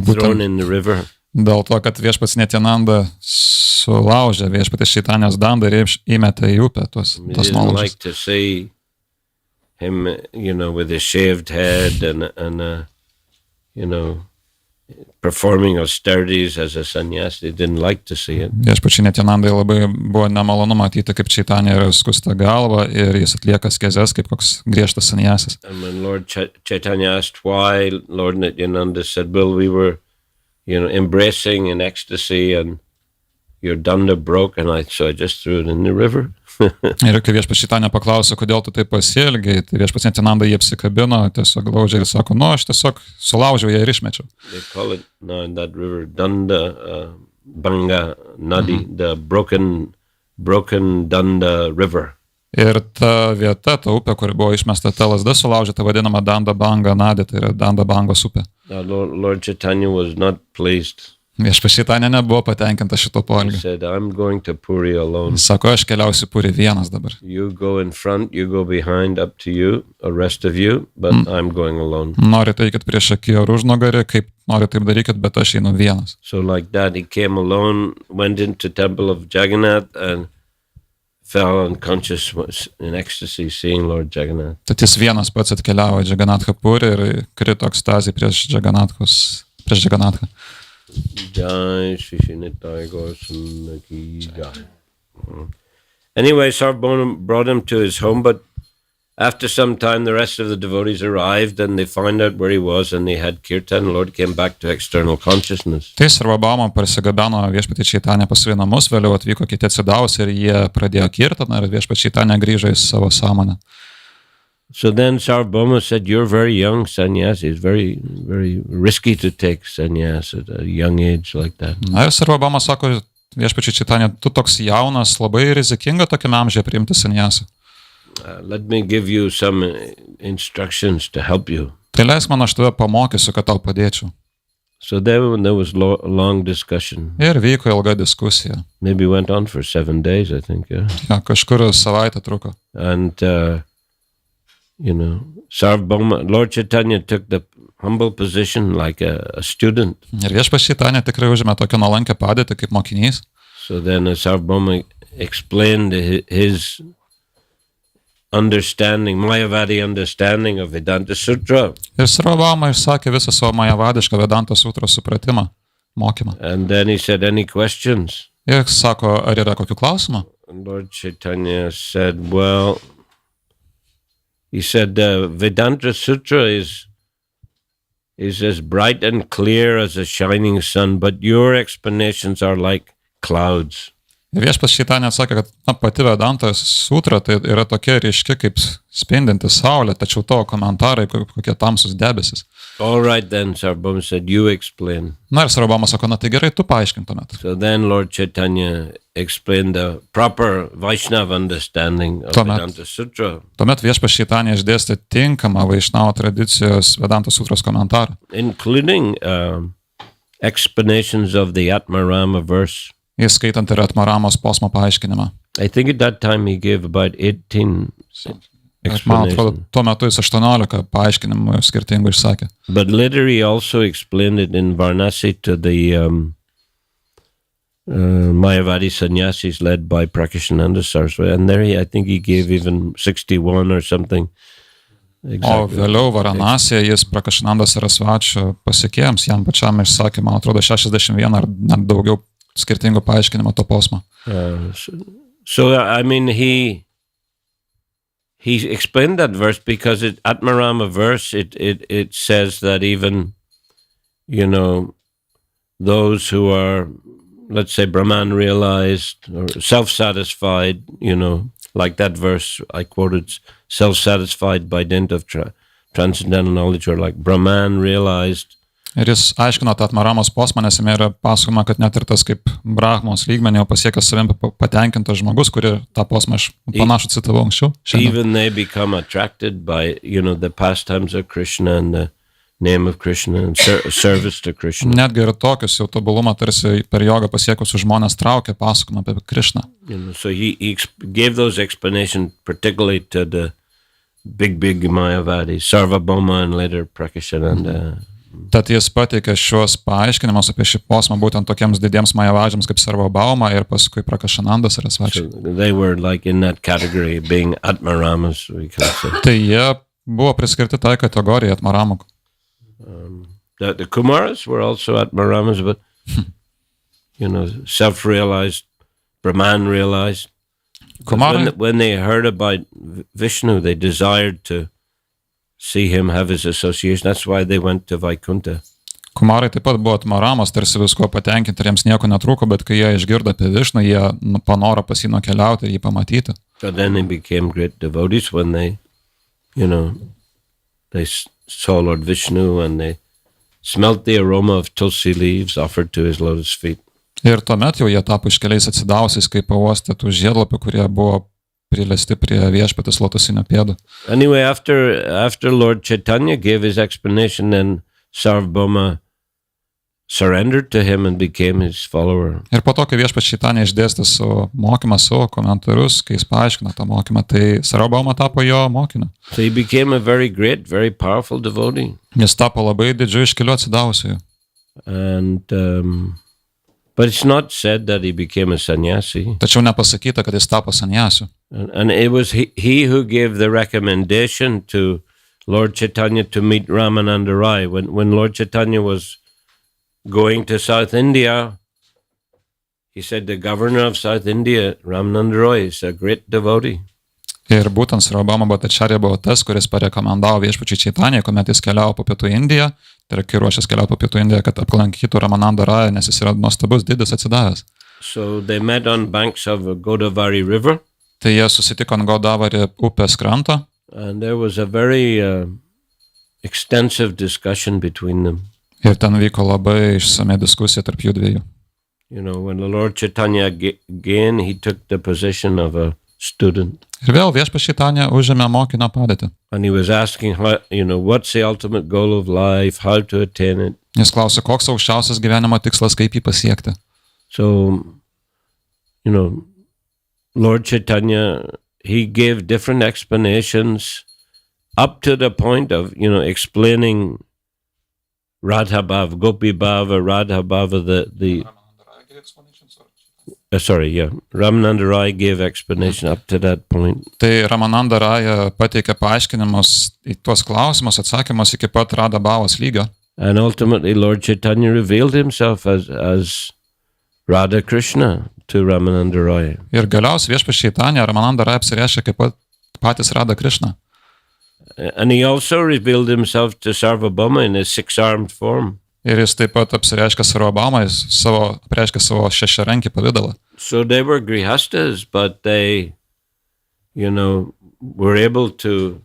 thrown in the river. Dėl to, kad Viešpats Nityananda sulaužė Viešpatės Chaitanijos dandą ir įmetė į upę tos He didn't nuolaužas. like to see him, with his shaved head and performing austerities as a sannyasi. He didn't like to see it. Viešpačiai Nityanandai labai buvo nemalonu matyti, kaip Chaitanija yra skusta galva ir jis atlieka skezes kaip koks griežtas sanjasis. And when Lord Chaitanya asked why, Lord Nityananda said, well, we were, embracing in ecstasy and your danda broke, and so I just threw it in the river. Ir kai Viešpats Chaitanija paklausė, kodėl tu taip pasielgiai, tai Viešpats Nityananda jį apsikabino, tiesiog glaudžiai ir sako, aš tiesiog sulaužiau ją ir išmečiau. They call it now in that river Danda Banga Nadi, the broken Danda river. Ir ta vieta, ta upė, kur buvo išmesta ta lazda sulaužyta, vadinama Danda Banga Nadi, tai yra Danda Bangos upė. Now Lord Chaitanya was not pleased. Viešpats Chaitanija nebuvo patenkinta šito He poelgiu. said, I'm going to Puri alone. Sako, aš keliausiu Purį vienas dabar. You go in front, you go behind, up to you, the rest of you, but I'm going alone. Norit eikit prieš akį ar užnugarį, kaip norit taip darykit, bet aš einu vienas. So like that, he came alone, went into temple of Jagannath and fell unconscious, was in ecstasy seeing Lord Jagannath. Tad jis vienas pats atkeliavo į Jagannathą Purį ir krito ekstazį prieš Jagannathą. Jai Shri Nitai Goswami Ki Jai. Anyway, Sarvabhauma brought him to his home, but after some time the rest of the devotees arrived and they found out where he was and they had kirtan. The Lord came back to external consciousness. Tai Sarvabhauma parsigabeno Viešpatį Chaitaniją pas save namus, vėliau atvyko kiti atsidavusi ir jie pradėjo kirtaną ir Viešpats Chaitanija grįžo į savo sąmonę. So then Sarvabhauma said, you're very young sannyasi. It's very, very risky to take sannyas at a young age like that. Na ir Sarvabhauma sako Viešpačiui Chaitanija, tu toks jaunas, labai rizikinga tokiame amžiuje priimti sannyasą. Let me give you some instructions to help you. Tai leisk man, aš tave pamokysiu, kad tau padėčiau. So there was long discussion. Ir vyko ilga diskusija. Maybe went on for 7 days, I think. Yeah. Ja, kažkur savaitę truko. And, Sarvabhauma, Lord Chaitanya took the humble position like a student. Ir Viešpats Chaitanija tikrai užėmė tokią nuolankę padėtį kaip mokinys. So then Sarvabhauma explained his understanding, Mayavadi understanding of Vedanta Sutra. Ir Sarvabhauma išsakė visą savo Mayavadišką Vedanta sutros supratimą, mokymą. And then he said, any questions? Ir sako, ar yra kokių klausimų? And Lord Chaitanya said, well, he said, Vedanta Sutra is as bright and clear as a shining sun, but your explanations are like clouds. Ir viešpats šitą atsakė, kad pati Vedanta sutra tai yra tokia ryški kaip spindinti saulė, tačiau tavo komentarai kokie tamsus debesis. All right then, Sarvabhauma said, you explain. Na ir Sarvabhauma sako, na tai gerai, tu paaiškintumėt. So then Lord Chaitanya explained the proper Vaishnava understanding of Vedanta Sutra. Tuomet viešpats šitą išdėstė tinkamą Vaišnavo tradicijos Vedanta sutros komentarą. Including explanations of the Atmarama verse. Įskaitant ir Atmaramos posmo paaiškinimą. I think at that time he gave about 18 Man atrodo, tuo metu jis 18 paaiškinimų skirtingų išsakė. But later he also explained it in Varanasi to the Mayavadi sannyasis led by Prakashananda Saraswati. And there I think he gave even 61 or something. Exactly. O vėliau Varanasėje jis Prakashananda Sarasvačio pasekėjams jam pačiam išsakė, man atrodo, 61 ar net daugiau skirtingų paaiškinimų to posmo. So I mean, he explained that verse because Atmarama verse, it says that even, those who are, let's say, Brahman realized or self-satisfied, like that verse I quoted, self-satisfied by dint of transcendental knowledge, or like Brahman realized. Ir jis aiškino tą Atmaramos posmą, nes jame yra pasakoma, kad net ir tas kaip Brahmos lygmenį jau pasiekęs savim patenkintas žmogus, kuri tą posmą aš panašų citavau anksčiau. Even they become attracted by, the pastimes of Krishna and the name of Krishna and service to Krishna. Netgi ir tokius jau tobulumą tarsi per jogą pasiekusius žmonės traukia pasakojimą apie Krišną. So he gave those explanations particularly to the big Mayavadis, Sarvabhauma and later Prakashananda. Tad jis pateikė šios paaiškinimus apie šį posmą būtent tokiems didiems Mayavadžiams kaip Sarvabhauma ir paskui Prakashananda Sarasvačiai. So they were like in that category, being Atmaramas, we can say. Tai jie buvo priskirti tai kategorijai Atmaramų. The Kumaras were also Atmaramas, but, self-realized, Brahman realized. When they heard about Vishnu, they desired to see him, have his association. That's why they went to Vaikuntha. Kumarai taip pat buvo Atmaramos, tarsi visko patenkinti, jiems nieko netrūko, bet kai jie išgirdo apie Višną, jie panoro pas jį nukeliauti ir jį pamatyti. So then they became great devotees when they, they saw Lord Vishnu and they smelt the aroma of tulsi leaves offered to his lotus feet. Ir tuomet jau jie tapo iškeliais atsidausiais, kai pauostė tų žiedlapių, kurie buvo prilesti prie viešpatės lotusinio pėdų. Anyway, after Lord Chaitanya gave his explanation, then Sarvabhauma surrendered to him and became his follower. Ir po to, kai viešpats Chaitanya išdėstė savo mokymą, savo komentarus, kai jis paaiškino tą mokymą, tai Sarvabhauma tapo jo mokiniu. So he became a very great, very powerful devotee. Jis tapo labai didžiu iškiliu atsidavusiu. And but it's not said that he became a sannyasi. Tačiau nepasakyta, kad jis tapo sannyasiu. And it was he who gave the recommendation to Lord Chaitanya to meet Ramananda Rai. When Lord Chaitanya was going to South India, he said the governor of South India, Ramananda Rai, is a great devotee. Ir būtent Sarvabhauma Bhattacharya buvo tas, kuris parekomendavo viešpačiui Chaitanyai, kuomet jis keliavo po Pietų Indiją, tai yra kai ruošęs keliauti po Pietų Indiją, kad aplankytų Ramananda Rajų, nes jis yra nuostabus didis atsidavęs. So they met on banks of Godavari River. Tai jie susitiko ant Godavari upės kranto. And there was a very extensive discussion between them. Ir ten vyko labai išsame diskusija tarp jų dviejų. When the Lord Chaitanya again, he took the position of a student. Ir vėl viešpats Chaitanya užėmė mokinio padėtį. And he was asking, what's the ultimate goal of life, how to attain it. Jis klausė, koks aukščiausias gyvenimo tikslas, kaip jį pasiekti. So, Lord Chaitanya, he gave different explanations up to the point of, explaining Radha Bhava, Gopi Bhava, Radha Bhava, Ramananda Rai gave explanation up to that point. Tai Ramananda Rai pateikė paaiškinimus į tuos klausimus, atsakymus iki pat Radha Bhavos lygio. And ultimately Lord Chaitanya revealed himself as Radha Krishna to Ramananda Rai. Ir galiausiai viešpats Chaitanya Ramananda Rai apsireiškė kaip patys Radha Krishna. And he also revealed himself to Sarvabhauma in his six-armed form. Ir jis taip pat apsireiškia Sarvabhaumai, apreiškia savo šešiarankį pavidalą. So they were grihastas, but they, were able to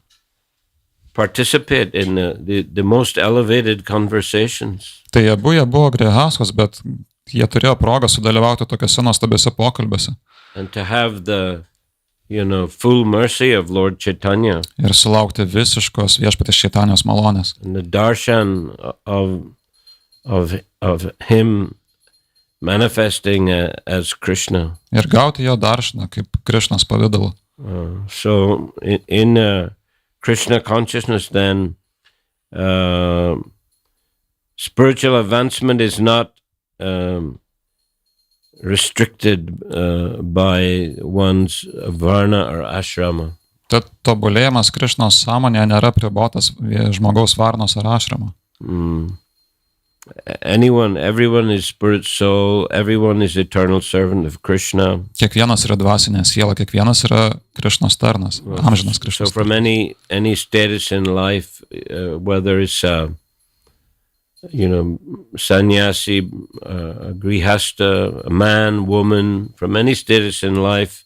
participate in the most elevated conversations. Tai abu jie buvo grihastos, bet jie turėjo progą sudalyvauti tokiuose nuostabiuose pokalbiuose. And to have the, full mercy of Lord Chaitanya. Ir sulaukti visiškos viešpatės Čaitanijos malonės. And the darshan of him manifesting as Krishna. Ir gauti jo daršaną kaip Krišnos pavidalu. So in Krishna consciousness then, spiritual advancement is not restricted by one's varna or ashrama. Tad tobulėjimas Krišnos sąmonėje nėra pribotas žmogaus varnos ar ašramo. Everyone is spirit soul, everyone is eternal servant of Krishna. Kiekvienas yra dvasinė siela, kiekvienas yra Krišnos tarnas, amžinas Krišnos. So from any status in life, whether it's sannyasi, grihasta, a man, woman, from any status in life,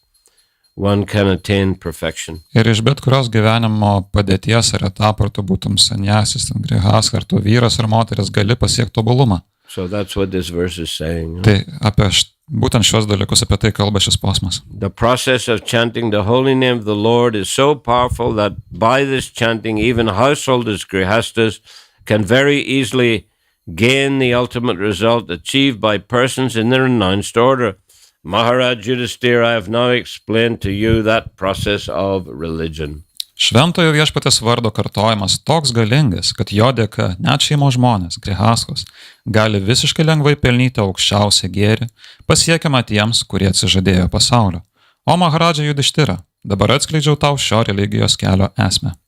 one can attain perfection. Ir iš bet kurios gyvenimo padėties ar etapo, ar tu būtum sanjasis, grihas, ar tu vyras ar moteris, gali pasiekti tobulumą. So that's what this verse is saying. Tai apie būtent šios dalykus, apie tai kalba šis posmas. The process of chanting the holy name of the Lord is so powerful that by this chanting, even householders, grihastas, can very easily gain the ultimate result achieved by persons in the renounced order. Maharaj Yudhisthira, I have now explained to you that process of religion. Šventojo viešpatės vardo kartojimas toks galingas, kad jo dėka net šeimos žmonės, grihaskos, gali visiškai lengvai pelnyti aukščiausią gėrį, pasiekiamą tiems, kurie atsižadėjo pasaulio. O Maharadža Yudhisthira, dabar atskleidžiau tau šio religijos kelio esmę.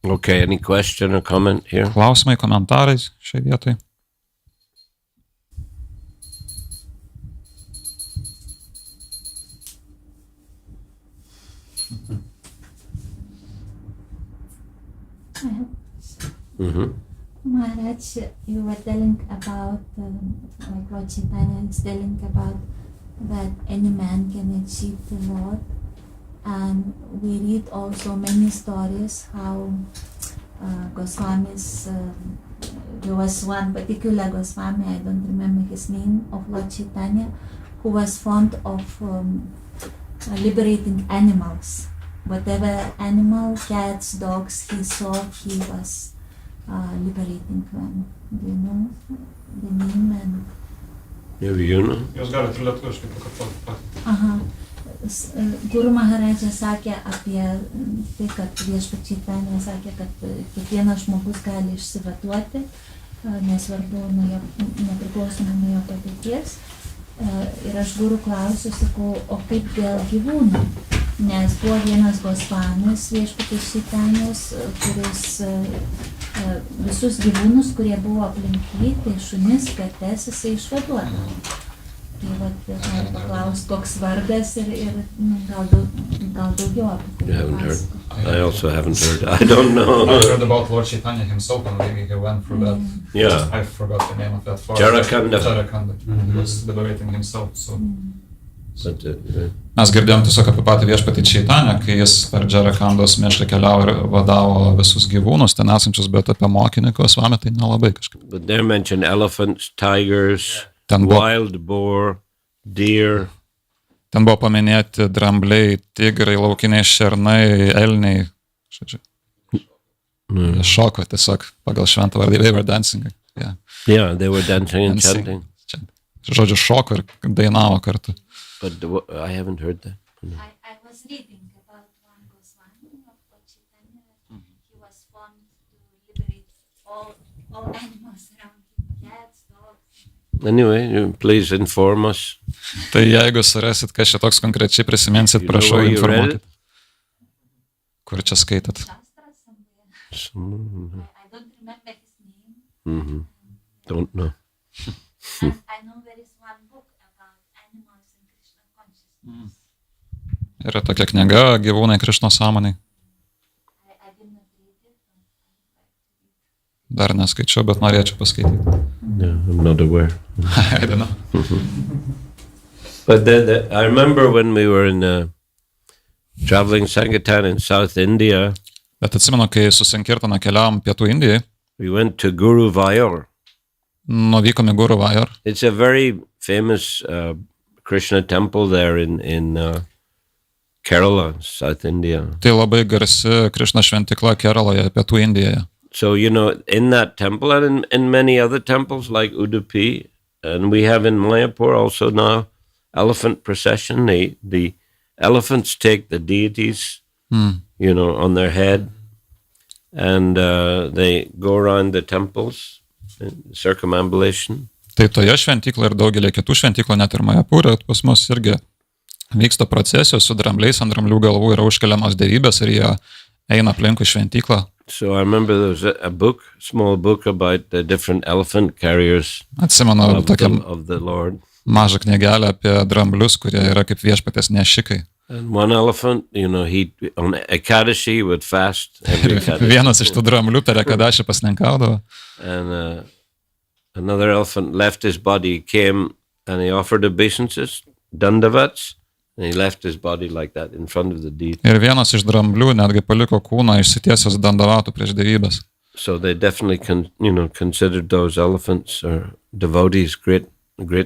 Okay, any question or comment here? Klausimai, komentarai šioje vietoje? Maharaj, you were telling about, like what Chaitanya is telling about, that any man can achieve the Lord. And we read also many stories how Goswamis, there was one particular Goswami, I don't remember his name, of Lord Chaitanya, who was fond of liberating animals. Whatever animal, cats, dogs he saw, he was liberating them. Do you know the name? And Jūs galite ir lietuviškai pakartoti. Aha. Guru Maharaja sakė apie tai, kad viešpats Chaitanya sakė, kad kiekvienas žmogus gali išsivaduoti, nesvarbu, nepriklausomai nuo jo patirties. Ir aš guru klausiu, sakau, o kaip dėl gyvūnų? Nes buvo vienas Gosvamis viešpaties Chaitanijos, kuris visus gyvūnus, kurie buvo aplink, tai šunis, kates, jisai išvaduodavo. Tai vat, noriu paklausti, koks vardas ir gal daugiau apie tai papasakoti. I also haven't heard. I don't know. I heard about Lord Chaitanya himself and maybe he went through that. Yeah. I forgot the name of that forest. Jarakanda. He was liberating himself, so. But, Mes girdėjom tiesiog apie patį viešpatį Čaitanją, kai jis per Džarakandos mišką keliavo ir vadavo visus gyvūnus ten esančius, bet apie mokinį Gosvamį tai nelabai kažkaip. But there mentioned elephants, tigers, Ten buvo, wild boar, deer. ten buvo paminėti drambliai, tigrai, laukiniai šernai, elniai. Jie šoko tiesiog pagal šventą vardą. They were dancing. Yeah. Yeah, they were dancing and chanting. Žodžiu, šoko ir dainavo kartu. But I haven't heard that. I was reading about one Goswami of Lord Chaitanya. He was fond to liberate all animals around him, cats, dogs. Anyway, please inform us. Tai jeigu surasit, kas čia toks konkrečiai prisiminsit, prašau informuokit. Kur čia skaitat? Shastras somewhere. I don't remember his name. Don't know. And I know there is one book about animals in Krishna consciousness. Yra tokia knyga Gyvūnai Krišnos sąmonėj. I did not read it, but I would like to Dar neskaičiau, bet norėčiau paskaityti. No, I'm not aware. I don't know. But I remember when we were in traveling Sankirtan in South India, Bet atsimenu, kai su Sankirtana keliavom Pietų Indijai, we went to Guru Vayor. nuvykom į Guru Vayor. It's a very famous Krishna temple there in Kerala, South India. Tai labai garsi Krišna šventykla Keraloje, Pietų Indijoje. So, in that temple and in many other temples like Udupi, and we have in Mayapur also now elephant procession. The elephants take the deities, on their head, and they go around the temples, circumambulation. Tai toje šventykloje ir daugelį kitų šventyklų, net ir Majapūre, pas mus irgi vyksta procesijos su drambliais, ant dramblių galvų yra užkeliamos dievybės ir jie eina aplinkui šventyklą. So I remember there was a small book about the different elephant carriers Atsimenu tokią of the Lord. mažą knygelę apie dramblius, kurie yra kaip viešpatės nešikai. And one elephant, he on Ekadashi would fast every Ekadashi. Vienas iš tų dramblių per Ekadašį pasninkaudavo. And another elephant left his body, came and he offered obeisances, dandavats, and he left his body like that in front of the deity. Ir vienas iš dramblių netgi paliko kūną išsitiesęs dandavatų prieš dievybės. So they definitely considered those elephants or devotees great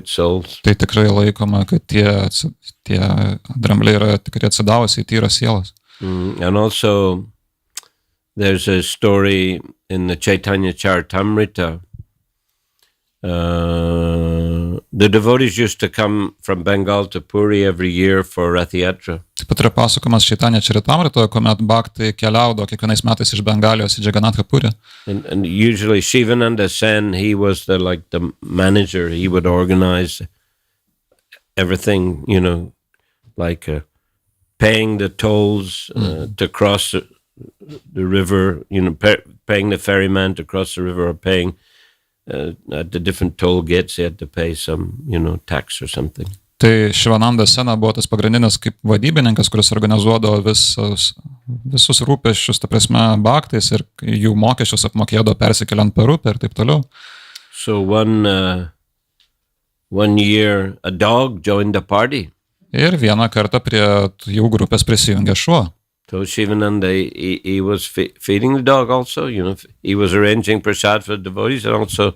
souls. Tai tikrai laikoma, kad tie drambliai yra tikrai atsidavusiai tyros sielos. And also there's a story in the Chaitanya Charitamrita. The devotees used to come from Bengal to Puri every year for Rath Yatra. Taip pat yra pasakomas Chaitanya Charitamritoje, kuomet bhaktai keliaudavo kiekvienais metais iš Bengalijos į Džaganatą Purį. And usually Shivananda Sen, he was the manager. He would organize everything, like paying the tolls to cross the river, paying the ferryman to cross the river, or paying at the different toll gates, he had to pay some, tax or something. Tai Šivananda Sena buvo tas pagrindinis kaip vadybininkas, kuris organizuodavo visus rūpesčius, ta prasme, bhaktais ir jų mokesčius apmokėdavo persikeliant per upę ir taip toliau. So one year a dog joined the party. Ir vieną kartą prie jų grupės prisijungė šuo. So Shivananda, he was feeding the dog also, he was arranging prasad for the devotees and also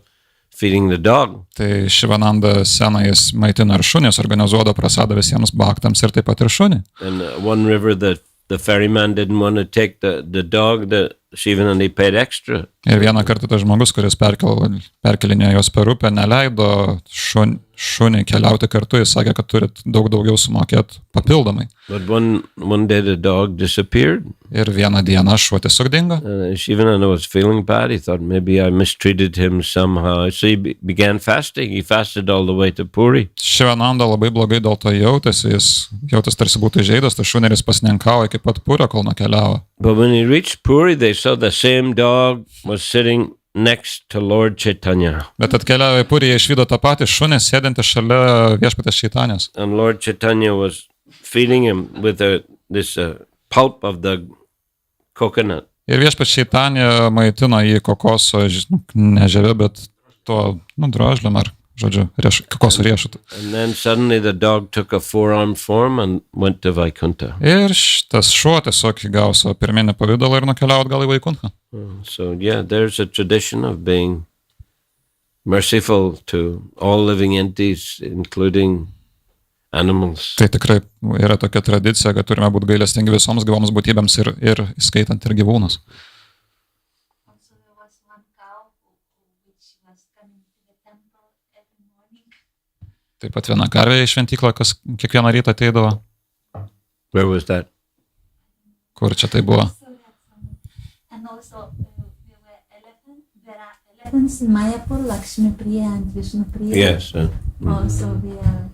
feeding the dog. Tai Šivananda Sena jis maitino ir šunį, organizuodavo prasadą visiems bhaktams ir taip pat ir šunį. And one river the ferryman didn't want to take the dog, the Shivananda paid extra. Ir vieną kartą tas žmogus, kuris perkelinėjo jos per upę, neleido šunį keliauti kartu, jis sakė, kad turit daugiau sumokėti papildomai. But one day the dog disappeared. Ir vieną dieną šuo tiesiog dingo. Shivananda was feeling bad. He thought maybe I mistreated him somehow. So he began fasting. He fasted all the way to Puri. Šivananda labai blogai dėl to jautėsi, jis jautėsi tarsi būtų žaidas, tas šuneris pasninkavo iki pat Purio, kol nukeliavo. But when he reached Puri, they saw the same dog was sitting next to Lord Chaitanya. Bet atkeliavo į Purį, jie išvydo tą patį šunį, sėdintį šalia viešpatės Čaitanės. And Lord Chaitanya was feeding him with this pulp of the coconut. Ir viešpats Čaitanė maitino jį kokoso, ne žievė, bet to, drožlėm ar, žodžiu, kokoso riešutų. And then suddenly the dog took a four-armed form and went to Vaikuntha. Ir tas šuo tiesiog įgavo savo pirminį pavydalą ir nukeliavo atgal į Vaikuntą. So there's a tradition of being merciful to all living entities, including animals. Tai tikrai yra tokia tradicija, kad turime būti gailestingi visoms gyvoms būtybėms ir įskaitant ir gyvūnus. Also there was one cow which was coming to the temple every morning. Taip pat viena karvė į šventyklą, kas kiekvieną rytą ateidavo. Where was that? Kur čia tai buvo? And also there are elephants in Mayapur, Lakshmi Priya and Vishnu Priya. Yes. Also we are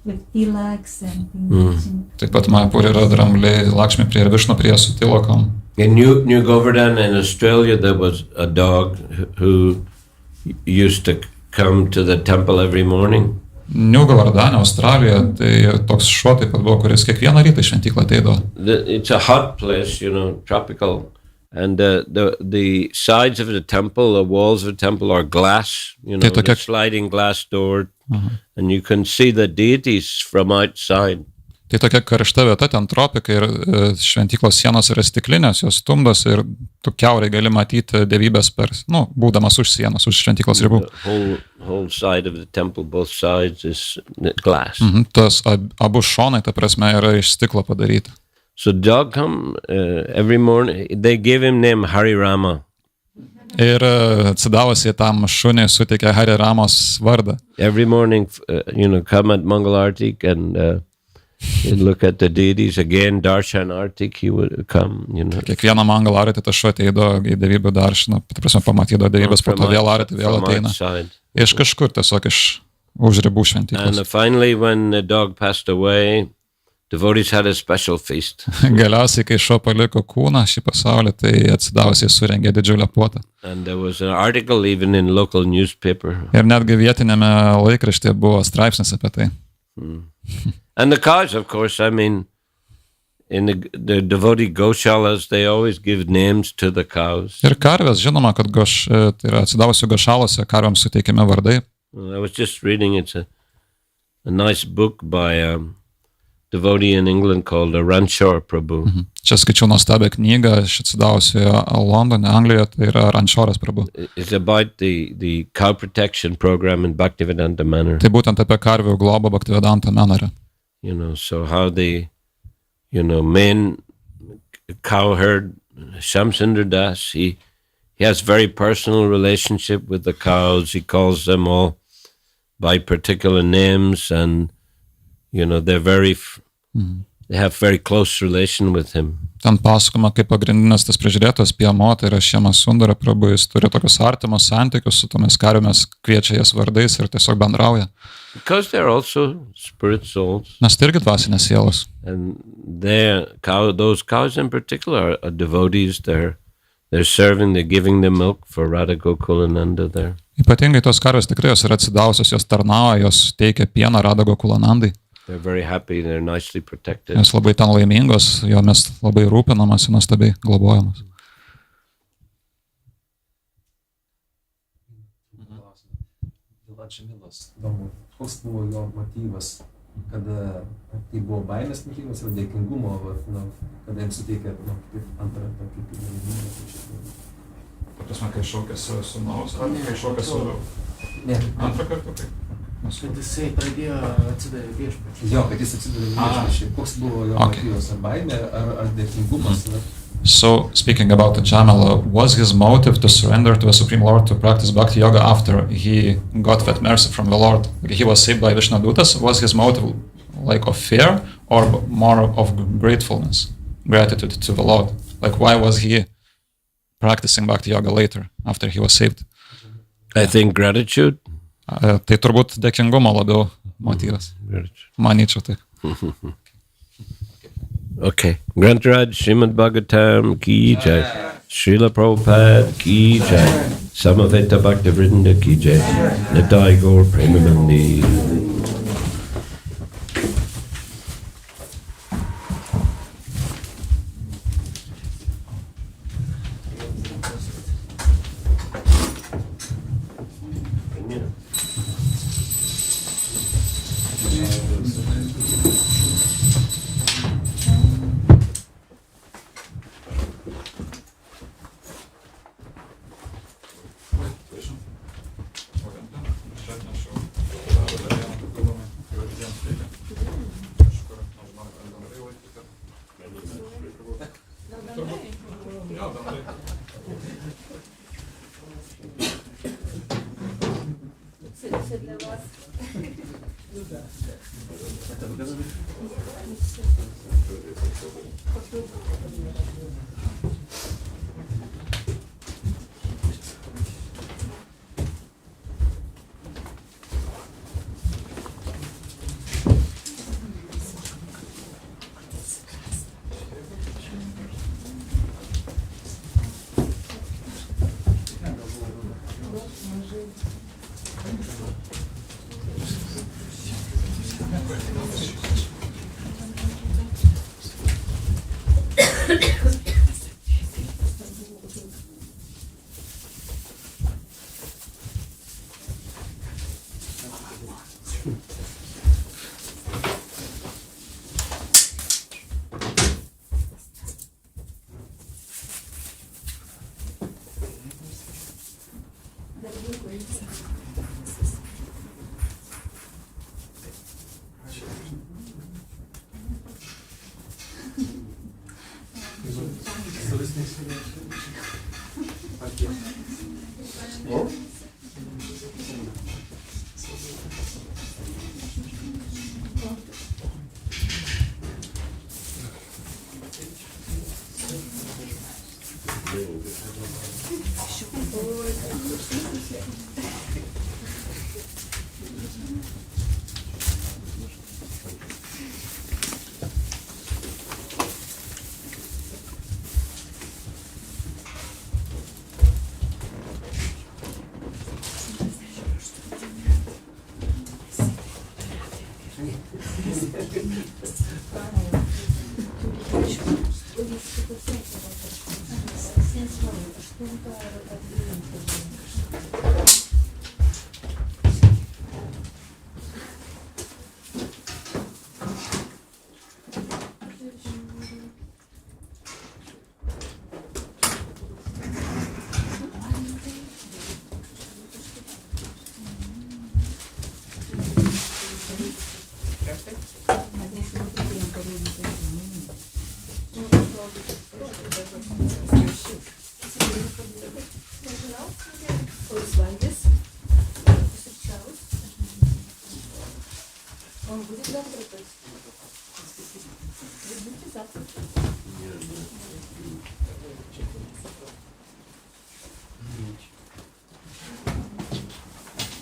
with tilaks and things. Taip pat Mayapur yra drambliai, Lakshmi Priya ir Vishnu Priya su tilakom. In New Govardhan in Australia, there was a dog who used to come to the temple every morning. New Govardhane, Australijoje, tai toks šuo taip pat buvo, kuris kiekvieną rytą į šventyklą ateidavo. It's a hot place, tropical. And the sides of the temple, the walls of the temple are glass, the sliding glass door, and you can see the deities from outside. Tai tokia karšta vieta, ten tropikai ir šventyklos sienos yra stiklinės, jos stumdos ir tu kiaurai gali matyti dievybės būdamas už sienos, už šventyklos ribų. Whole side of the temple, both sides is glass. Tas abu šonai, ta prasme, yra iš stiklo padaryti. So dog come every morning. They give him name Harė Rama. Ir atsidavusi tam šuniai suteikė Harė Ramos vardą. Every morning, come at Mangal Artik and look at the deities again. Darshan Artik, he would come. Kiekvieną Mangal Artį tas šuo ateidavo į dievybę darshaną, ta prasme pamatydavo dievybės, po to vėl Artį vėl ateina. Iš kažkur tiesiog už ribų šventyklos. And finally, when the dog passed away, devotees had a special feast. Galiausiai, kai šuo paliko kūną šį pasaulį, tai atsidavusiai surengė didžiulę puotą. And there was an article even in local newspaper. Ir netgi vietinėme laikraštyje buvo straipsnis apie tai. And the cows, of course, in the devotee goshalas, they always give names to the cows. Ir karvės, žinoma, kad tai yra atsidavusių gošalose karvėms suteikiami vardai. I was just reading, it's a nice book by a devotee in England called Ranchor Prabhu. Čia skaičiau nuostabią knygą iš atsidavusioje Londone, Anglijoje, tai yra Ranchoras Prabhu. It's about the cow protection program in Bhaktivedanta Manor. Tai būtent apie karvių globą Bhaktivedanta Manore. So how the, main cow herd, Shamsundar Das, he has very personal relationship with the cows. He calls them all by particular names, and they're very, they have very close relation with him. Ten pasakoma, kaip pagrindinis tas prižiūrėtojas Piemo, tai yra Šiemas Sundara Prabhu, jis turi tokius artimus santykius su tomis karvėmis, kviečia jas vardais ir tiesiog bendrauja. Because they're also spirit souls. Nes tai irgi dvasinės sielos. And those cows in particular are devotees. They're serving, they're giving them milk for Radha Gokulananda there. Ypatingai tos karvės tikrai jos yra atsidavusios, jos tarnauja, jos teikia pieną Radha Gokulanandai. They're very happy, they're nicely protected. Jos labai ten laimingos, jomis labai rūpinamas, nuostabiai globojamas. Koks buvo jo motyvas, kada tai buvo baimės motyvas ir dėkingumo, kada jiems suteikė antrą tokį pirmą. Ta prasme, kai šaukėsi sūnaus, ar kai šaukėsi antrą kartą, kaip? Kad jisai pradėjo atsidavė viešpačiui. Jo, kad jis atsidavė viešpačiui. Koks buvo jo motyvas, ar baimė, ar dėkingumas? So, speaking about the Jamala, was his motive to surrender to the Supreme Lord to practice Bhakti Yoga after he got that mercy from the Lord? Like he was saved by Vishnadutas. Was his motive like of fear or more of gratefulness, gratitude to the Lord? Like why was he practicing Bhakti Yoga later after he was saved? I think gratitude. Tai turbūt dėkingumo labiau motyvas. Manyčiau tai. Okay. Grantaraj Šrimad Bhagavatam ki jai. Srila Prabhupada ki jai. Samaveta Bhaktivinoda ki jai. Nitai Gaur Premanandi. Он будет завтра, то есть? Вы будете завтра?